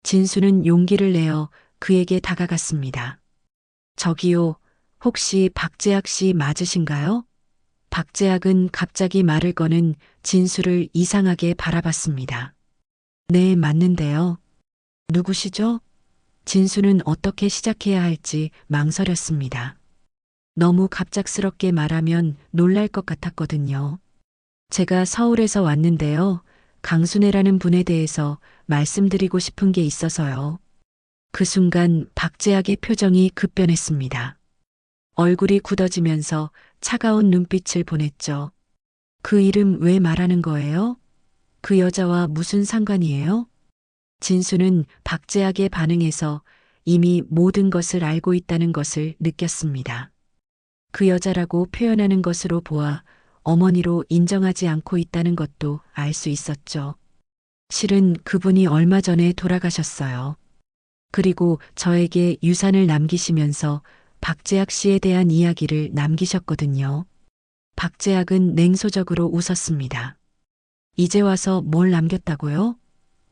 진수는 용기를 내어 그에게 다가갔습니다. 저기요, 혹시 박재학 씨 맞으신가요? 박재학은 갑자기 말을 거는 진수를 이상하게 바라봤습니다. 네, 맞는데요. 누구시죠? 진수는 어떻게 시작해야 할지 망설였습니다. 너무 갑작스럽게 말하면 놀랄 것 같았거든요. 제가 서울에서 왔는데요. 강순애라는 분에 대해서 말씀드리고 싶은 게 있어서요. 그 순간 박재학의 표정이 급변했습니다. 얼굴이 굳어지면서 차가운 눈빛을 보냈죠. 그 이름 왜 말하는 거예요? 그 여자와 무슨 상관이에요? 진수는 박재학의 반응에서 이미 모든 것을 알고 있다는 것을 느꼈습니다. 그 여자라고 표현하는 것으로 보아 어머니로 인정하지 않고 있다는 것도 알 수 있었죠. 실은 그분이 얼마 전에 돌아가셨어요. 그리고 저에게 유산을 남기시면서 박재학 씨에 대한 이야기를 남기셨거든요. 박재학은 냉소적으로 웃었습니다. 이제 와서 뭘 남겼다고요?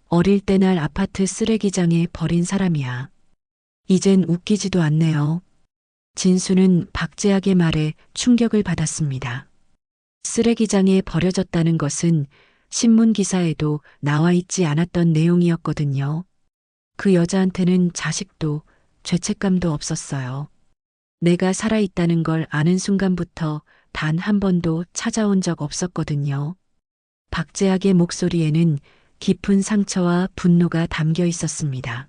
어릴 때 날 아파트 쓰레기장에 버린 사람이야. 이젠 웃기지도 않네요. 진수는 박재학의 말에 충격을 받았습니다. 쓰레기장에 버려졌다는 것은 신문 기사에도 나와 있지 않았던 내용이었거든요. 그 여자한테는 자식도 죄책감도 없었어요. 내가 살아있다는 걸 아는 순간부터 단 한 번도 찾아온 적 없었거든요. 박재학의 목소리에는 깊은 상처와 분노가 담겨 있었습니다.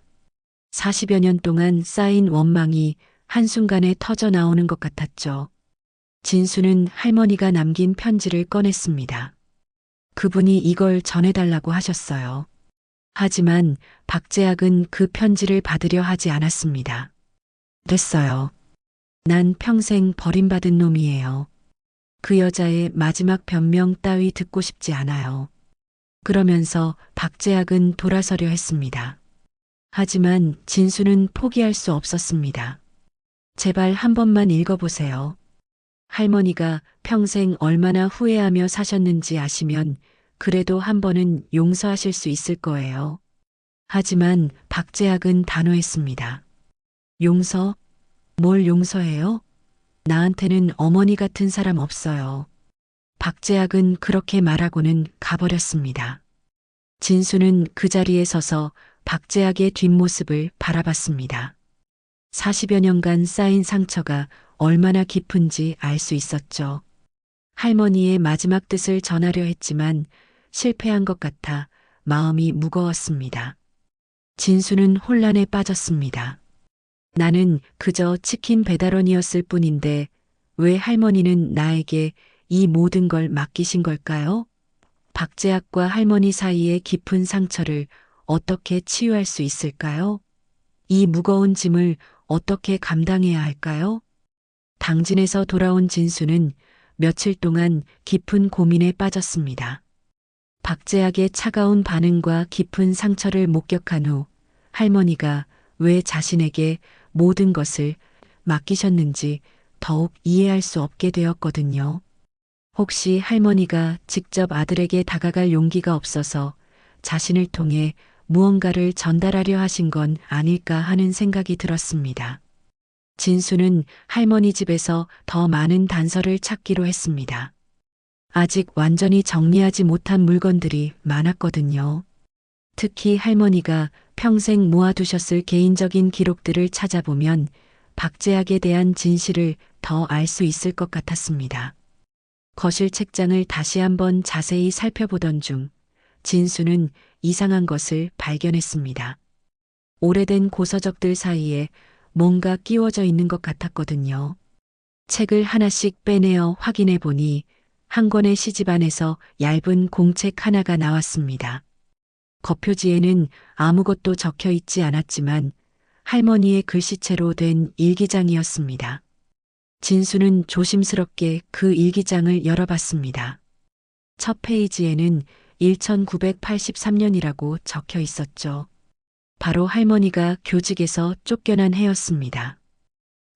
40여 년 동안 쌓인 원망이 한순간에 터져 나오는 것 같았죠. 진수는 할머니가 남긴 편지를 꺼냈습니다. 그분이 이걸 전해달라고 하셨어요. 하지만 박재학은 그 편지를 받으려 하지 않았습니다. 됐어요. 난 평생 버림받은 놈이에요. 그 여자의 마지막 변명 따위 듣고 싶지 않아요. 그러면서 박재학은 돌아서려 했습니다. 하지만 진수는 포기할 수 없었습니다. 제발 한 번만 읽어보세요. 할머니가 평생 얼마나 후회하며 사셨는지 아시면 그래도 한 번은 용서하실 수 있을 거예요. 하지만 박재학은 단호했습니다. 용서? 뭘 용서해요? 나한테는 어머니 같은 사람 없어요. 박재학은 그렇게 말하고는 가버렸습니다. 진수는 그 자리에 서서 박재학의 뒷모습을 바라봤습니다. 40여 년간 쌓인 상처가 얼마나 깊은지 알 수 있었죠. 할머니의 마지막 뜻을 전하려 했지만 실패한 것 같아 마음이 무거웠습니다. 진수는 혼란에 빠졌습니다. 나는 그저 치킨 배달원이었을 뿐인데 왜 할머니는 나에게 이 모든 걸 맡기신 걸까요? 박재학과 할머니 사이의 깊은 상처를 어떻게 치유할 수 있을까요? 이 무거운 짐을 어떻게 감당해야 할까요? 당진에서 돌아온 진수는 며칠 동안 깊은 고민에 빠졌습니다. 박재학의 차가운 반응과 깊은 상처를 목격한 후 할머니가 왜 자신에게 모든 것을 맡기셨는지 더욱 이해할 수 없게 되었거든요. 혹시 할머니가 직접 아들에게 다가갈 용기가 없어서 자신을 통해 무언가를 전달하려 하신 건 아닐까 하는 생각이 들었습니다. 진수는 할머니 집에서 더 많은 단서를 찾기로 했습니다. 아직 완전히 정리하지 못한 물건들이 많았거든요. 특히 할머니가 평생 모아두셨을 개인적인 기록들을 찾아보면 박재학에 대한 진실을 더 알 수 있을 것 같았습니다. 거실 책장을 다시 한번 자세히 살펴보던 중 진수는 이상한 것을 발견했습니다. 오래된 고서적들 사이에 뭔가 끼워져 있는 것 같았거든요. 책을 하나씩 빼내어 확인해 보니 한 권의 시집 안에서 얇은 공책 하나가 나왔습니다. 겉표지에는 아무것도 적혀 있지 않았지만 할머니의 글씨체로 된 일기장이었습니다. 진수는 조심스럽게 그 일기장을 열어봤습니다. 첫 페이지에는 1983년이라고 적혀 있었죠. 바로 할머니가 교직에서 쫓겨난 해였습니다.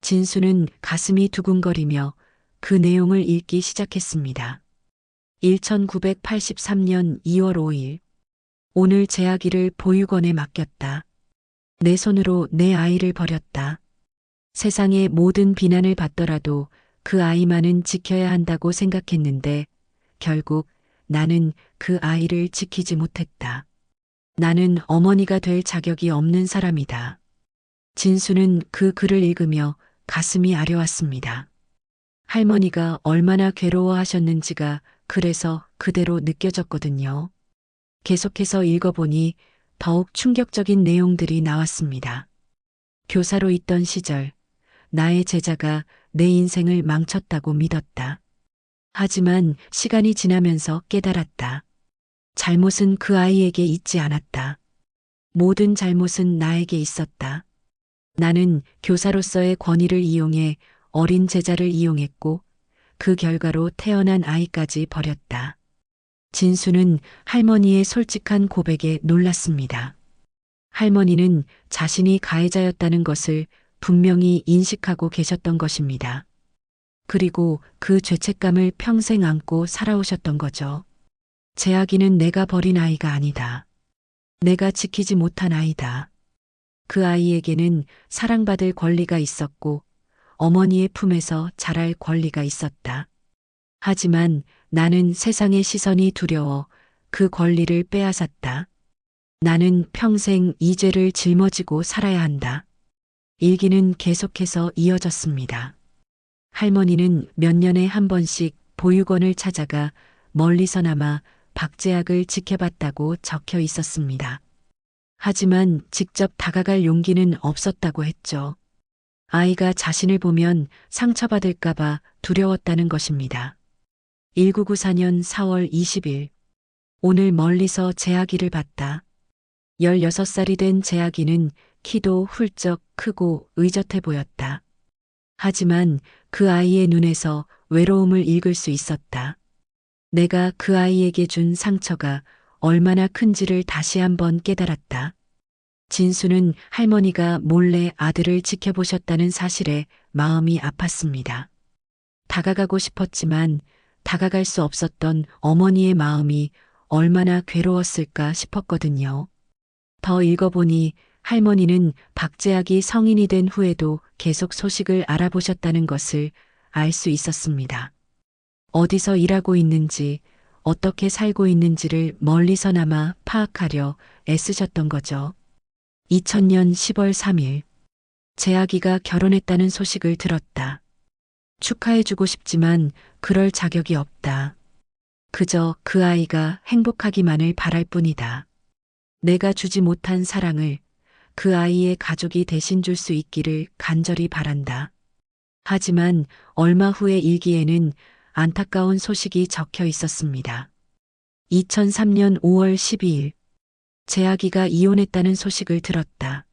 진수는 가슴이 두근거리며 그 내용을 읽기 시작했습니다. 1983년 2월 5일. 오늘 제 아기를 보육원에 맡겼다. 내 손으로 내 아이를 버렸다. 세상의 모든 비난을 받더라도 그 아이만은 지켜야 한다고 생각했는데 결국 나는 그 아이를 지키지 못했다. 나는 어머니가 될 자격이 없는 사람이다. 진수는 그 글을 읽으며 가슴이 아려왔습니다. 할머니가 얼마나 괴로워하셨는지가 그래서 그대로 느껴졌거든요. 계속해서 읽어보니 더욱 충격적인 내용들이 나왔습니다. 교사로 있던 시절, 나의 제자가 내 인생을 망쳤다고 믿었다. 하지만 시간이 지나면서 깨달았다. 잘못은 그 아이에게 있지 않았다. 모든 잘못은 나에게 있었다. 나는 교사로서의 권위를 이용해 어린 제자를 이용했고 그 결과로 태어난 아이까지 버렸다. 진수는 할머니의 솔직한 고백에 놀랐습니다. 할머니는 자신이 가해자였다는 것을 분명히 인식하고 계셨던 것입니다. 그리고 그 죄책감을 평생 안고 살아오셨던 거죠. 제 아기는 내가 버린 아이가 아니다. 내가 지키지 못한 아이다. 그 아이에게는 사랑받을 권리가 있었고 어머니의 품에서 자랄 권리가 있었다. 하지만 나는 세상의 시선이 두려워 그 권리를 빼앗았다. 나는 평생 이 죄를 짊어지고 살아야 한다. 일기는 계속해서 이어졌습니다. 할머니는 몇 년에 한 번씩 보육원을 찾아가 멀리서나마 박재학을 지켜봤다고 적혀 있었습니다. 하지만 직접 다가갈 용기는 없었다고 했죠. 아이가 자신을 보면 상처받을까봐 두려웠다는 것입니다. 1994년 4월 20일. 오늘 멀리서 제 아기를 봤다. 16살이 된 제 아기는 키도 훌쩍 크고 의젓해 보였다. 하지만 그 아이의 눈에서 외로움을 읽을 수 있었다. 내가 그 아이에게 준 상처가 얼마나 큰지를 다시 한번 깨달았다. 진수는 할머니가 몰래 아들을 지켜보셨다는 사실에 마음이 아팠습니다. 다가가고 싶었지만 다가갈 수 없었던 어머니의 마음이 얼마나 괴로웠을까 싶었거든요. 더 읽어보니 할머니는 박재학이 성인이 된 후에도 계속 소식을 알아보셨다는 것을 알 수 있었습니다. 어디서 일하고 있는지, 어떻게 살고 있는지를 멀리서나마 파악하려 애쓰셨던 거죠. 2000년 10월 3일, 재학이가 결혼했다는 소식을 들었다. 축하해주고 싶지만 그럴 자격이 없다. 그저 그 아이가 행복하기만을 바랄 뿐이다. 내가 주지 못한 사랑을 그 아이의 가족이 대신 줄 수 있기를 간절히 바란다. 하지만 얼마 후의 일기에는 안타까운 소식이 적혀 있었습니다. 2003년 5월 12일, 재학이가 이혼했다는 소식을 들었다.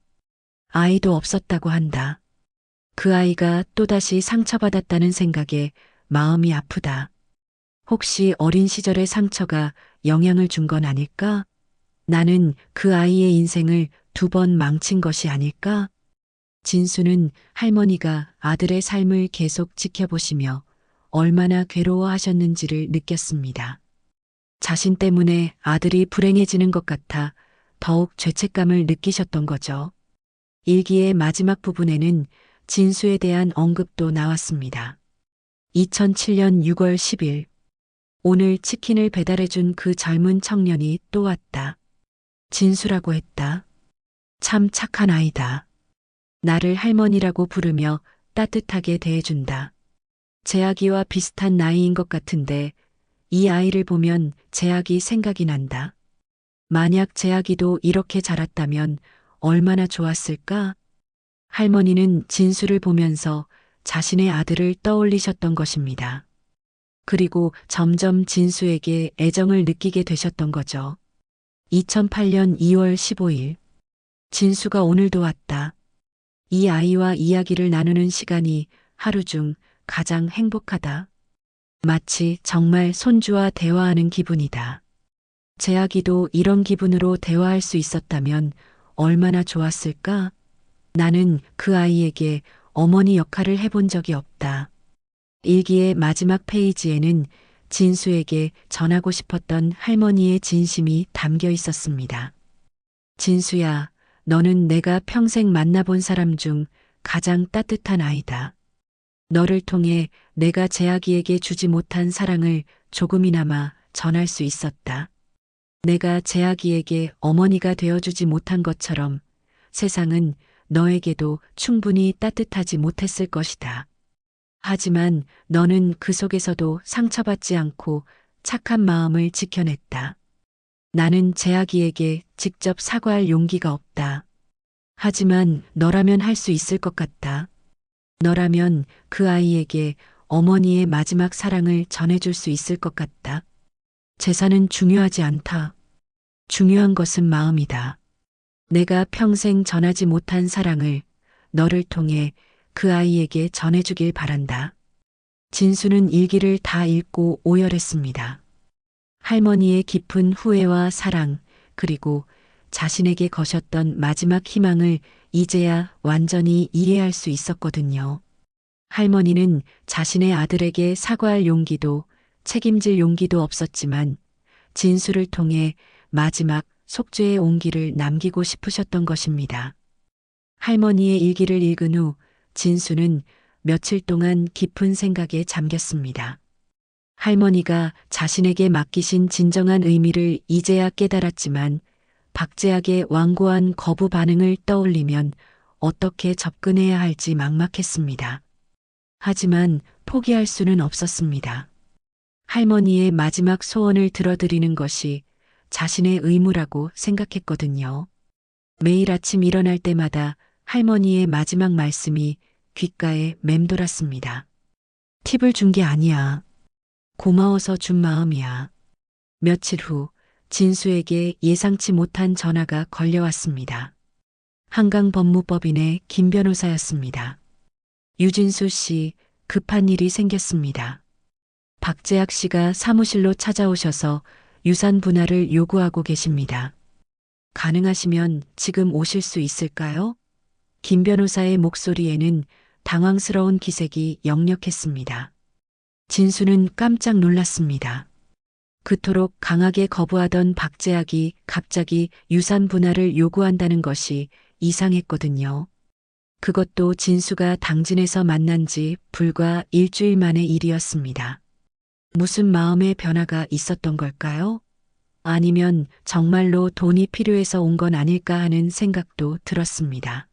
아이도 없었다고 한다. 그 아이가 또다시 상처받았다는 생각에 마음이 아프다. 혹시 어린 시절의 상처가 영향을 준 건 아닐까? 나는 그 아이의 인생을 2번 망친 것이 아닐까? 진수는 할머니가 아들의 삶을 계속 지켜보시며 얼마나 괴로워하셨는지를 느꼈습니다. 자신 때문에 아들이 불행해지는 것 같아 더욱 죄책감을 느끼셨던 거죠. 일기의 마지막 부분에는 진수에 대한 언급도 나왔습니다. 2007년 6월 10일, 오늘 치킨을 배달해준 그 젊은 청년이 또 왔다. 진수라고 했다. 참 착한 아이다. 나를 할머니라고 부르며 따뜻하게 대해준다. 재학이와 비슷한 나이인 것 같은데 이 아이를 보면 재학이 생각이 난다. 만약 재학이도 이렇게 자랐다면 얼마나 좋았을까? 할머니는 진수를 보면서 자신의 아들을 떠올리셨던 것입니다. 그리고 점점 진수에게 애정을 느끼게 되셨던 거죠. 2008년 2월 15일, 진수가 오늘도 왔다. 이 아이와 이야기를 나누는 시간이 하루 중 가장 행복하다. 마치 정말 손주와 대화하는 기분이다. 재학이도 이런 기분으로 대화할 수 있었다면 얼마나 좋았을까? 나는 그 아이에게 어머니 역할을 해본 적이 없다. 일기의 마지막 페이지에는 진수에게 전하고 싶었던 할머니의 진심이 담겨 있었습니다. 진수야, 너는 내가 평생 만나본 사람 중 가장 따뜻한 아이다. 너를 통해 내가 재학이에게 주지 못한 사랑을 조금이나마 전할 수 있었다. 내가 재학이에게 어머니가 되어주지 못한 것처럼 세상은 너에게도 충분히 따뜻하지 못했을 것이다. 하지만 너는 그 속에서도 상처받지 않고 착한 마음을 지켜냈다. 나는 재학이에게 직접 사과할 용기가 없다. 하지만 너라면 할 수 있을 것 같다. 너라면 그 아이에게 어머니의 마지막 사랑을 전해줄 수 있을 것 같다. 재산은 중요하지 않다. 중요한 것은 마음이다. 내가 평생 전하지 못한 사랑을 너를 통해 그 아이에게 전해주길 바란다. 진수는 일기를 다 읽고 오열했습니다. 할머니의 깊은 후회와 사랑, 그리고 자신에게 거셨던 마지막 희망을 이제야 완전히 이해할 수 있었거든요. 할머니는 자신의 아들에게 사과할 용기도 책임질 용기도 없었지만 진수를 통해 마지막 속죄의 온기를 남기고 싶으셨던 것입니다. 할머니의 일기를 읽은 후 진수는 며칠 동안 깊은 생각에 잠겼습니다. 할머니가 자신에게 맡기신 진정한 의미를 이제야 깨달았지만 박재학의 완고한 거부 반응을 떠올리면 어떻게 접근해야 할지 막막했습니다. 하지만 포기할 수는 없었습니다. 할머니의 마지막 소원을 들어드리는 것이 자신의 의무라고 생각했거든요. 매일 아침 일어날 때마다 할머니의 마지막 말씀이 귓가에 맴돌았습니다. 팁을 준 게 아니야. 고마워서 준 마음이야. 며칠 후 진수에게 예상치 못한 전화가 걸려왔습니다. 한강 법무법인의 김 변호사였습니다. 유진수 씨, 급한 일이 생겼습니다. 박재학 씨가 사무실로 찾아오셔서 유산 분할을 요구하고 계십니다. 가능하시면 지금 오실 수 있을까요? 김 변호사의 목소리에는 당황스러운 기색이 역력했습니다. 진수는 깜짝 놀랐습니다. 그토록 강하게 거부하던 박재학이 갑자기 유산 분할을 요구한다는 것이 이상했거든요. 그것도 진수가 당진에서 만난 지 불과 일주일 만의 일이었습니다. 무슨 마음의 변화가 있었던 걸까요? 아니면 정말로 돈이 필요해서 온 건 아닐까 하는 생각도 들었습니다.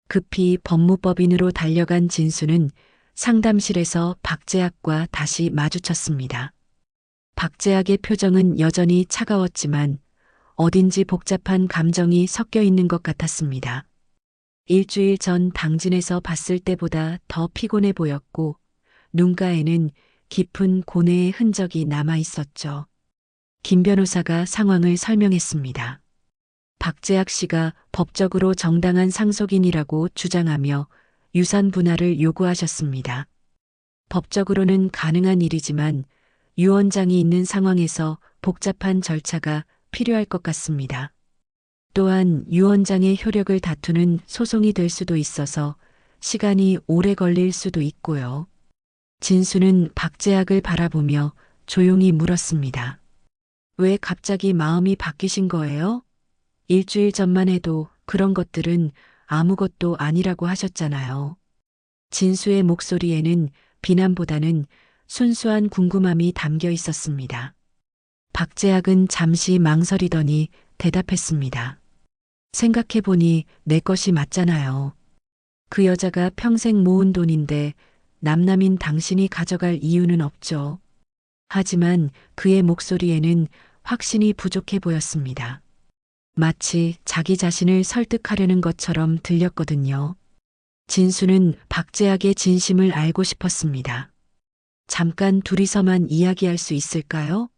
급히 법무법인으로 달려간 진수는 상담실에서 박재학과 다시 마주쳤습니다. 박재학의 표정은 여전히 차가웠지만 어딘지 복잡한 감정이 섞여 있는 것 같았습니다. 일주일 전 당진에서 봤을 때보다 더 피곤해 보였고 눈가에는 깊은 고뇌의 흔적이 남아 있었죠. 김 변호사가 상황을 설명했습니다. 박재학 씨가 법적으로 정당한 상속인이라고 주장하며 유산 분할을 요구하셨습니다. 법적으로는 가능한 일이지만 유 원장이 있는 상황에서 복잡한 절차가 필요할 것 같습니다. 또한 유 원장의 효력을 다투는 소송이 될 수도 있어서 시간이 오래 걸릴 수도 있고요. 진수는 박재학을 바라보며 조용히 물었습니다. 왜 갑자기 마음이 바뀌신 거예요? 일주일 전만 해도 그런 것들은 아무것도 아니라고 하셨잖아요. 진수의 목소리에는 비난보다는 순수한 궁금함이 담겨 있었습니다. 박재학은 잠시 망설이더니 대답했습니다. 생각해보니 내 것이 맞잖아요. 그 여자가 평생 모은 돈인데 남남인 당신이 가져갈 이유는 없죠. 하지만 그의 목소리에는 확신이 부족해 보였습니다. 마치 자기 자신을 설득하려는 것처럼 들렸거든요. 진수는 박재학의 진심을 알고 싶었습니다. 잠깐 둘이서만 이야기할 수 있을까요?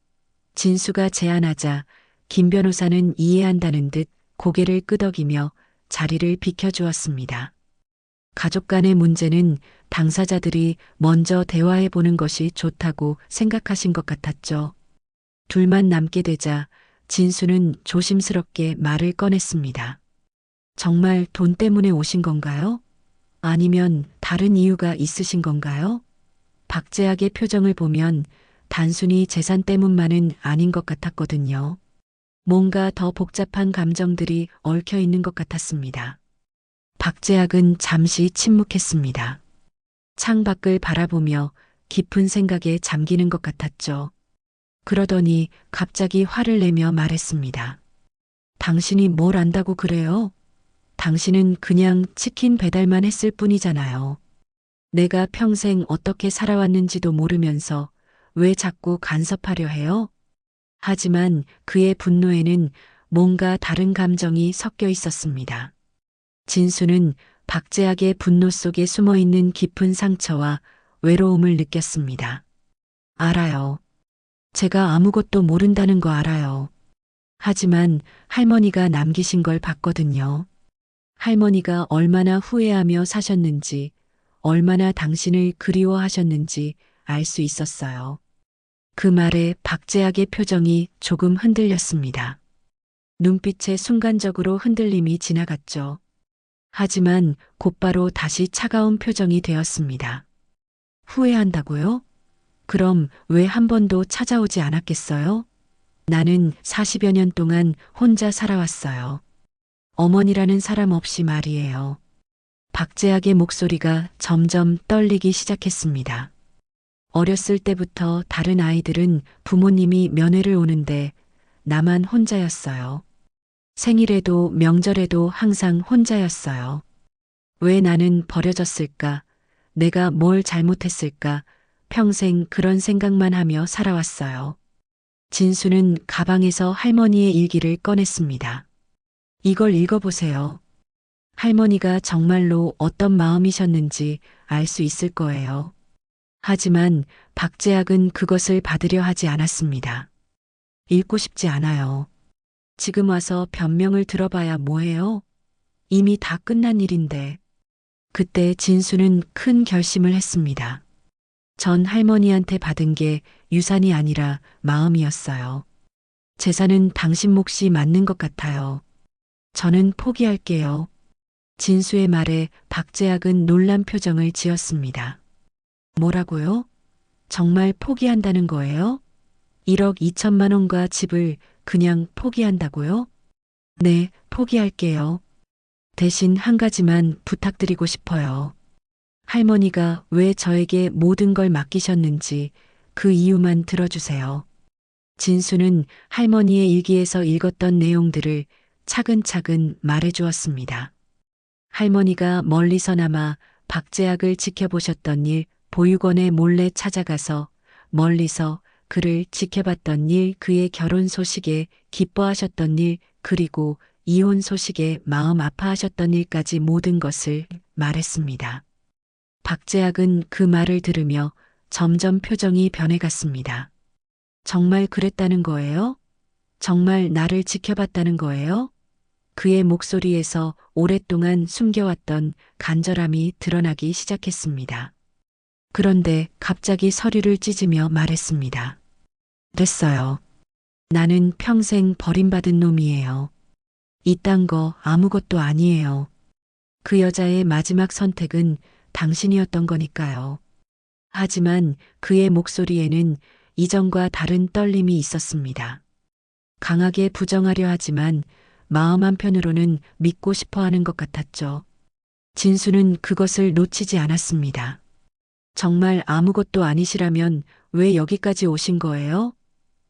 진수가 제안하자 김 변호사는 이해한다는 듯 고개를 끄덕이며 자리를 비켜주었습니다. 가족 간의 문제는 당사자들이 먼저 대화해 보는 것이 좋다고 생각하신 것 같았죠. 둘만 남게 되자 진수는 조심스럽게 말을 꺼냈습니다. 정말 돈 때문에 오신 건가요? 아니면 다른 이유가 있으신 건가요? 박재학의 표정을 보면 단순히 재산 때문만은 아닌 것 같았거든요. 뭔가 더 복잡한 감정들이 얽혀 있는 것 같았습니다. 박재학은 잠시 침묵했습니다. 창밖을 바라보며 깊은 생각에 잠기는 것 같았죠. 그러더니 갑자기 화를 내며 말했습니다. 당신이 뭘 안다고 그래요? 당신은 그냥 치킨 배달만 했을 뿐이잖아요. 내가 평생 어떻게 살아왔는지도 모르면서 왜 자꾸 간섭하려 해요? 하지만 그의 분노에는 뭔가 다른 감정이 섞여 있었습니다. 진수는 박재학의 분노 속에 숨어 있는 깊은 상처와 외로움을 느꼈습니다. 알아요. 제가 아무것도 모른다는 거 알아요. 하지만 할머니가 남기신 걸 봤거든요. 할머니가 얼마나 후회하며 사셨는지, 얼마나 당신을 그리워하셨는지 알 수 있었어요. 그 말에 박재학의 표정이 조금 흔들렸습니다. 눈빛에 순간적으로 흔들림이 지나갔죠. 하지만 곧바로 다시 차가운 표정이 되었습니다. 후회한다고요? 그럼 왜 한 번도 찾아오지 않았겠어요? 나는 40여 년 동안 혼자 살아왔어요. 어머니라는 사람 없이 말이에요. 박재학의 목소리가 점점 떨리기 시작했습니다. 어렸을 때부터 다른 아이들은 부모님이 면회를 오는데 나만 혼자였어요. 생일에도 명절에도 항상 혼자였어요. 왜 나는 버려졌을까? 내가 뭘 잘못했을까? 평생 그런 생각만 하며 살아왔어요. 진수는 가방에서 할머니의 일기를 꺼냈습니다. 이걸 읽어보세요. 할머니가 정말로 어떤 마음이셨는지 알 수 있을 거예요. 하지만 박재학은 그것을 받으려 하지 않았습니다. 읽고 싶지 않아요. 지금 와서 변명을 들어봐야 뭐해요? 이미 다 끝난 일인데. 그때 진수는 큰 결심을 했습니다. 전 할머니한테 받은 게 유산이 아니라 마음이었어요. 재산은 당신 몫이 맞는 것 같아요. 저는 포기할게요. 진수의 말에 박재학은 놀란 표정을 지었습니다. 뭐라고요? 정말 포기한다는 거예요? 1억 2천만 원과 집을 그냥 포기한다고요? 네, 포기할게요. 대신 한 가지만 부탁드리고 싶어요. 할머니가 왜 저에게 모든 걸 맡기셨는지 그 이유만 들어주세요. 진수는 할머니의 일기에서 읽었던 내용들을 차근차근 말해주었습니다. 할머니가 멀리서나마 박재학을 지켜보셨던 일, 보육원에 몰래 찾아가서 멀리서 그를 지켜봤던 일, 그의 결혼 소식에 기뻐하셨던 일, 그리고 이혼 소식에 마음 아파하셨던 일까지 모든 것을 말했습니다. 박재학은 그 말을 들으며 점점 표정이 변해갔습니다. 정말 그랬다는 거예요? 정말 나를 지켜봤다는 거예요? 그의 목소리에서 오랫동안 숨겨왔던 간절함이 드러나기 시작했습니다. 그런데 갑자기 서류를 찢으며 말했습니다. 됐어요. 나는 평생 버림받은 놈이에요. 이딴 거 아무것도 아니에요. 그 여자의 마지막 선택은 당신이었던 거니까요. 하지만 그의 목소리에는 이전과 다른 떨림이 있었습니다. 강하게 부정하려 하지만 마음 한편으로는 믿고 싶어 하는 것 같았죠. 진수는 그것을 놓치지 않았습니다. 정말 아무것도 아니시라면 왜 여기까지 오신 거예요?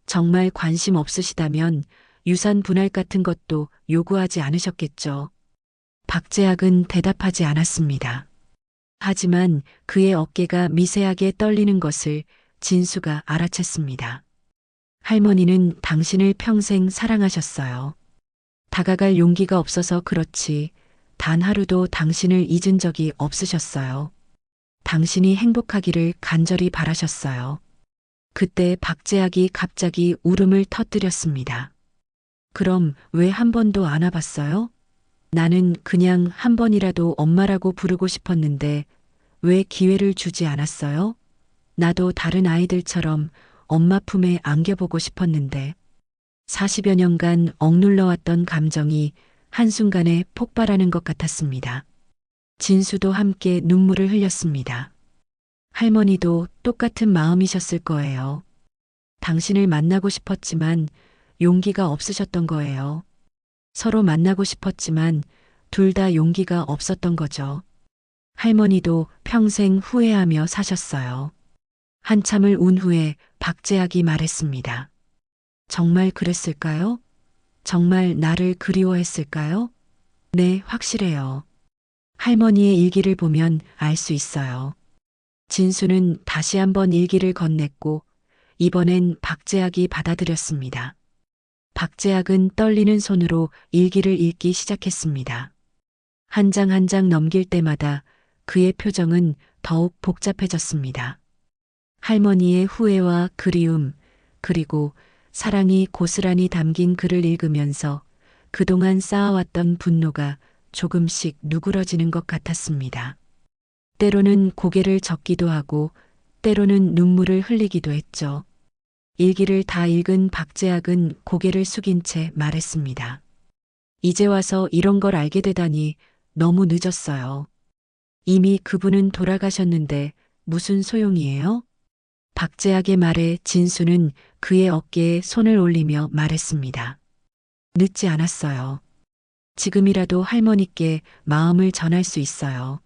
정말 관심 없으시다면 유산 분할 같은 것도 요구하지 않으셨겠죠. 박재학은 대답하지 않았습니다. 하지만 그의 어깨가 미세하게 떨리는 것을 진수가 알아챘습니다. 할머니는 당신을 평생 사랑하셨어요. 다가갈 용기가 없어서 그렇지 단 하루도 당신을 잊은 적이 없으셨어요. 당신이 행복하기를 간절히 바라셨어요. 그때 박재학이 갑자기 울음을 터뜨렸습니다. 그럼 왜 한 번도 안 와봤어요? 나는 그냥 한 번이라도 엄마라고 부르고 싶었는데 왜 기회를 주지 않았어요? 나도 다른 아이들처럼 엄마 품에 안겨보고 싶었는데 40여 년간 억눌러왔던 감정이 한순간에 폭발하는 것 같았습니다. 진수도 함께 눈물을 흘렸습니다. 할머니도 똑같은 마음이셨을 거예요. 당신을 만나고 싶었지만 용기가 없으셨던 거예요. 서로 만나고 싶었지만 둘 다 용기가 없었던 거죠. 할머니도 평생 후회하며 사셨어요. 한참을 운 후에 박재학이 말했습니다. 정말 그랬을까요? 정말 나를 그리워했을까요? 네, 확실해요. 할머니의 일기를 보면 알 수 있어요. 진수는 다시 한번 일기를 건넸고 이번엔 박재학이 받아들였습니다. 박재학은 떨리는 손으로 일기를 읽기 시작했습니다. 한 장 한 장 넘길 때마다 그의 표정은 더욱 복잡해졌습니다. 할머니의 후회와 그리움, 그리고 사랑이 고스란히 담긴 글을 읽으면서 그동안 쌓아왔던 분노가 조금씩 누그러지는 것 같았습니다. 때로는 고개를 젓기도 하고 때로는 눈물을 흘리기도 했죠. 일기를 다 읽은 박재학은 고개를 숙인 채 말했습니다. 이제 와서 이런 걸 알게 되다니 너무 늦었어요. 이미 그분은 돌아가셨는데 무슨 소용이에요? 박재학의 말에 진수는 그의 어깨에 손을 올리며 말했습니다. 늦지 않았어요. 지금이라도 할머니께 마음을 전할 수 있어요.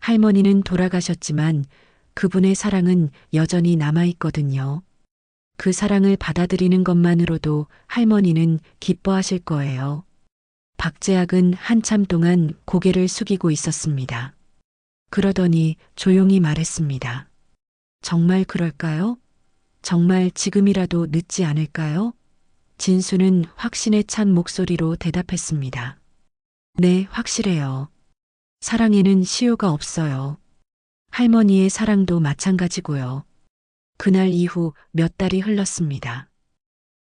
할머니는 돌아가셨지만 그분의 사랑은 여전히 남아있거든요. 그 사랑을 받아들이는 것만으로도 할머니는 기뻐하실 거예요. 박재학은 한참 동안 고개를 숙이고 있었습니다. 그러더니 조용히 말했습니다. 정말 그럴까요? 정말 지금이라도 늦지 않을까요? 진수는 확신에 찬 목소리로 대답했습니다. 네, 확실해요. 사랑에는 시효가 없어요. 할머니의 사랑도 마찬가지고요. 그날 이후 몇 달이 흘렀습니다.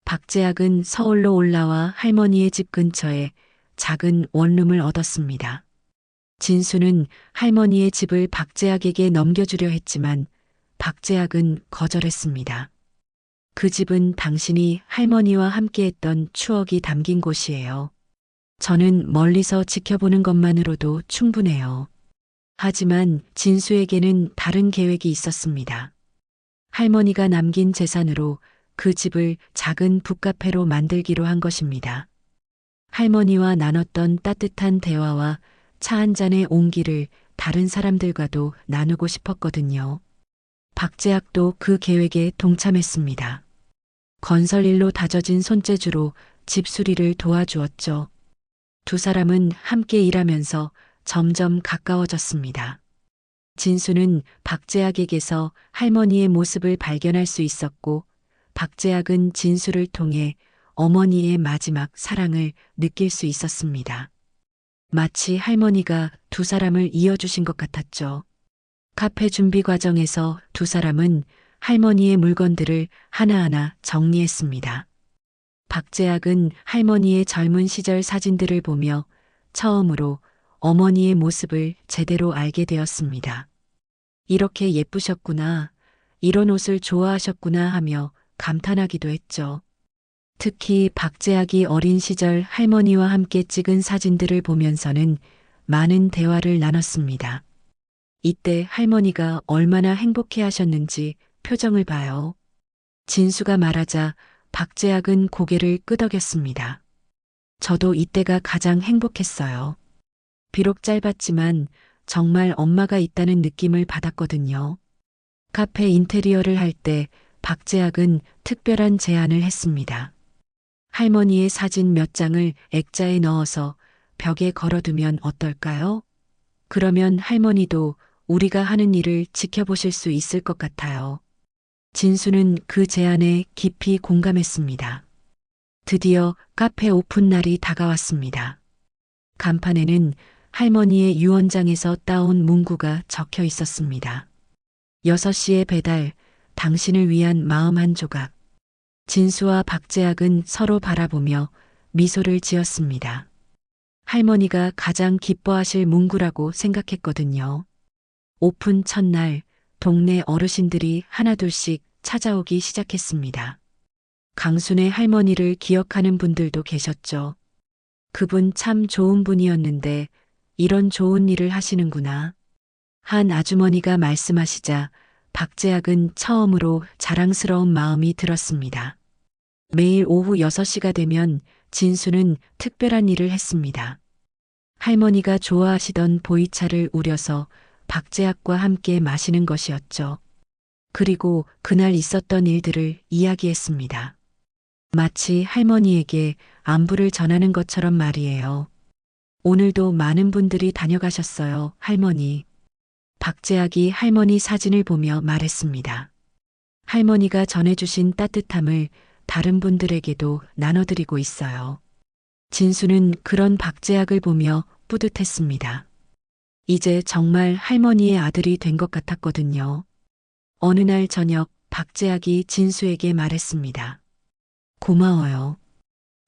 박재학은 서울로 올라와 할머니의 집 근처에 작은 원룸을 얻었습니다. 진수는 할머니의 집을 박재학에게 넘겨주려 했지만 박재학은 거절했습니다. 그 집은 당신이 할머니와 함께했던 추억이 담긴 곳이에요. 저는 멀리서 지켜보는 것만으로도 충분해요. 하지만 진수에게는 다른 계획이 있었습니다. 할머니가 남긴 재산으로 그 집을 작은 북카페로 만들기로 한 것입니다. 할머니와 나눴던 따뜻한 대화와 차 한 잔의 온기를 다른 사람들과도 나누고 싶었거든요. 박재학도 그 계획에 동참했습니다. 건설일로 다져진 손재주로 집 수리를 도와주었죠. 두 사람은 함께 일하면서 점점 가까워졌습니다. 진수는 박재학에게서 할머니의 모습을 발견할 수 있었고, 박재학은 진수를 통해 어머니의 마지막 사랑을 느낄 수 있었습니다. 마치 할머니가 두 사람을 이어주신 것 같았죠. 카페 준비 과정에서 두 사람은 할머니의 물건들을 하나하나 정리했습니다. 박재학은 할머니의 젊은 시절 사진들을 보며 처음으로 어머니의 모습을 제대로 알게 되었습니다. 이렇게 예쁘셨구나, 이런 옷을 좋아하셨구나 하며 감탄하기도 했죠. 특히 박재학이 어린 시절 할머니와 함께 찍은 사진들을 보면서는 많은 대화를 나눴습니다. 이때 할머니가 얼마나 행복해 하셨는지 표정을 봐요. 진수가 말하자 박재학은 고개를 끄덕였습니다. 저도 이때가 가장 행복했어요. 비록 짧았지만 정말 엄마가 있다는 느낌을 받았거든요. 카페 인테리어를 할 때 박재학은 특별한 제안을 했습니다. 할머니의 사진 몇 장을 액자에 넣어서 벽에 걸어두면 어떨까요? 그러면 할머니도 우리가 하는 일을 지켜보실 수 있을 것 같아요. 진수는 그 제안에 깊이 공감했습니다. 드디어 카페 오픈 날이 다가왔습니다. 간판에는 할머니의 유언장에서 따온 문구가 적혀 있었습니다. 6시에 배달, 당신을 위한 마음 한 조각. 진수와 박재학은 서로 바라보며 미소를 지었습니다. 할머니가 가장 기뻐하실 문구라고 생각했거든요. 오픈 첫날, 동네 어르신들이 하나둘씩 찾아오기 시작했습니다. 강순의 할머니를 기억하는 분들도 계셨죠. 그분 참 좋은 분이었는데 이런 좋은 일을 하시는구나. 한 아주머니가 말씀하시자 박재학은 처음으로 자랑스러운 마음이 들었습니다. 매일 오후 6시가 되면 진수는 특별한 일을 했습니다. 할머니가 좋아하시던 보이차를 우려서 박재학과 함께 마시는 것이었죠. 그리고 그날 있었던 일들을 이야기했습니다. 마치 할머니에게 안부를 전하는 것처럼 말이에요. 오늘도 많은 분들이 다녀가셨어요, 할머니. 박재학이 할머니 사진을 보며 말했습니다. 할머니가 전해주신 따뜻함을 다른 분들에게도 나눠드리고 있어요. 진수는 그런 박재학을 보며 뿌듯했습니다. 이제 정말 할머니의 아들이 된 것 같았거든요. 어느 날 저녁 박재학이 진수에게 말했습니다. 고마워요.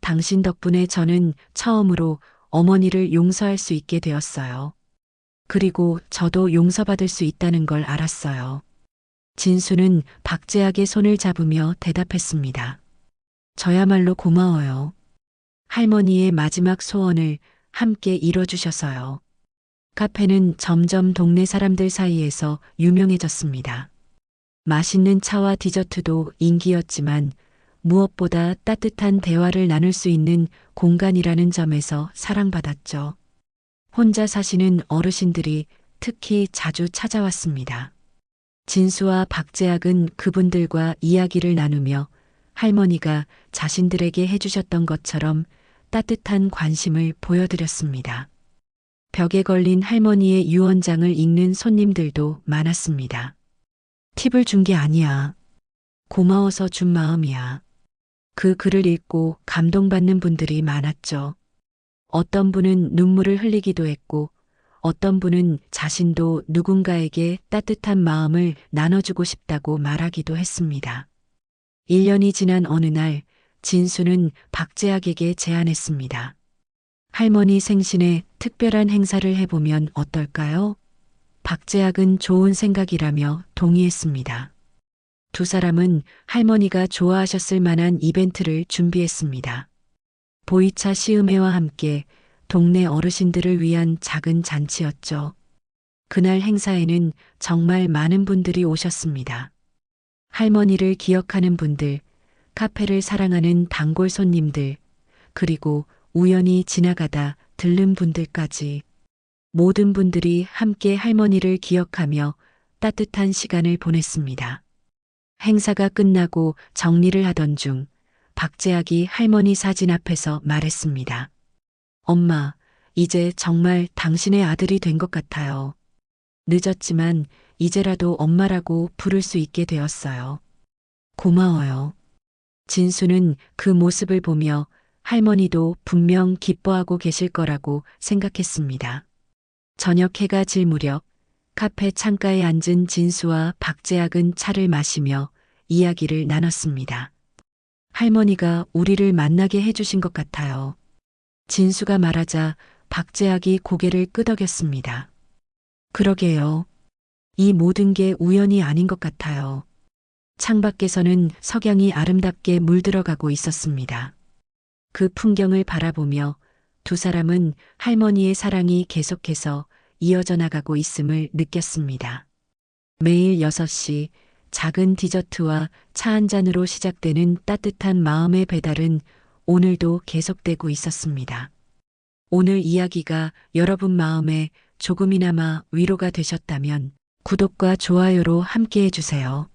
당신 덕분에 저는 처음으로 어머니를 용서할 수 있게 되었어요. 그리고 저도 용서받을 수 있다는 걸 알았어요. 진수는 박재학의 손을 잡으며 대답했습니다. 저야말로 고마워요. 할머니의 마지막 소원을 함께 이뤄주셔서요. 카페는 점점 동네 사람들 사이에서 유명해졌습니다. 맛있는 차와 디저트도 인기였지만 무엇보다 따뜻한 대화를 나눌 수 있는 공간이라는 점에서 사랑받았죠. 혼자 사시는 어르신들이 특히 자주 찾아왔습니다. 진수와 박재학은 그분들과 이야기를 나누며 할머니가 자신들에게 해주셨던 것처럼 따뜻한 관심을 보여드렸습니다. 벽에 걸린 할머니의 유언장을 읽는 손님들도 많았습니다. 팁을 준 게 아니야. 고마워서 준 마음이야. 그 글을 읽고 감동받는 분들이 많았죠. 어떤 분은 눈물을 흘리기도 했고, 어떤 분은 자신도 누군가에게 따뜻한 마음을 나눠주고 싶다고 말하기도 했습니다. 1년이 지난 어느 날, 진수는 박재학에게 제안했습니다. 할머니 생신에 특별한 행사를 해보면 어떨까요? 박재학은 좋은 생각이라며 동의했습니다. 두 사람은 할머니가 좋아하셨을 만한 이벤트를 준비했습니다. 보이차 시음회와 함께 동네 어르신들을 위한 작은 잔치였죠. 그날 행사에는 정말 많은 분들이 오셨습니다. 할머니를 기억하는 분들, 카페를 사랑하는 단골 손님들, 그리고 우연히 지나가다 들른 분들까지 모든 분들이 함께 할머니를 기억하며 따뜻한 시간을 보냈습니다. 행사가 끝나고 정리를 하던 중 박재학이 할머니 사진 앞에서 말했습니다. 엄마, 이제 정말 당신의 아들이 된 것 같아요. 늦었지만 이제라도 엄마라고 부를 수 있게 되었어요. 고마워요. 진수는 그 모습을 보며 할머니도 분명 기뻐하고 계실 거라고 생각했습니다. 저녁 해가 질 무렵 카페 창가에 앉은 진수와 박재학은 차를 마시며 이야기를 나눴습니다. 할머니가 우리를 만나게 해주신 것 같아요. 진수가 말하자 박재학이 고개를 끄덕였습니다. 그러게요. 이 모든 게 우연이 아닌 것 같아요. 창밖에서는 석양이 아름답게 물들어가고 있었습니다. 그 풍경을 바라보며 두 사람은 할머니의 사랑이 계속해서 이어져 나가고 있음을 느꼈습니다. 매일 6시 작은 디저트와 차 한 잔으로 시작되는 따뜻한 마음의 배달은 오늘도 계속되고 있었습니다. 오늘 이야기가 여러분 마음에 조금이나마 위로가 되셨다면 구독과 좋아요로 함께 해주세요.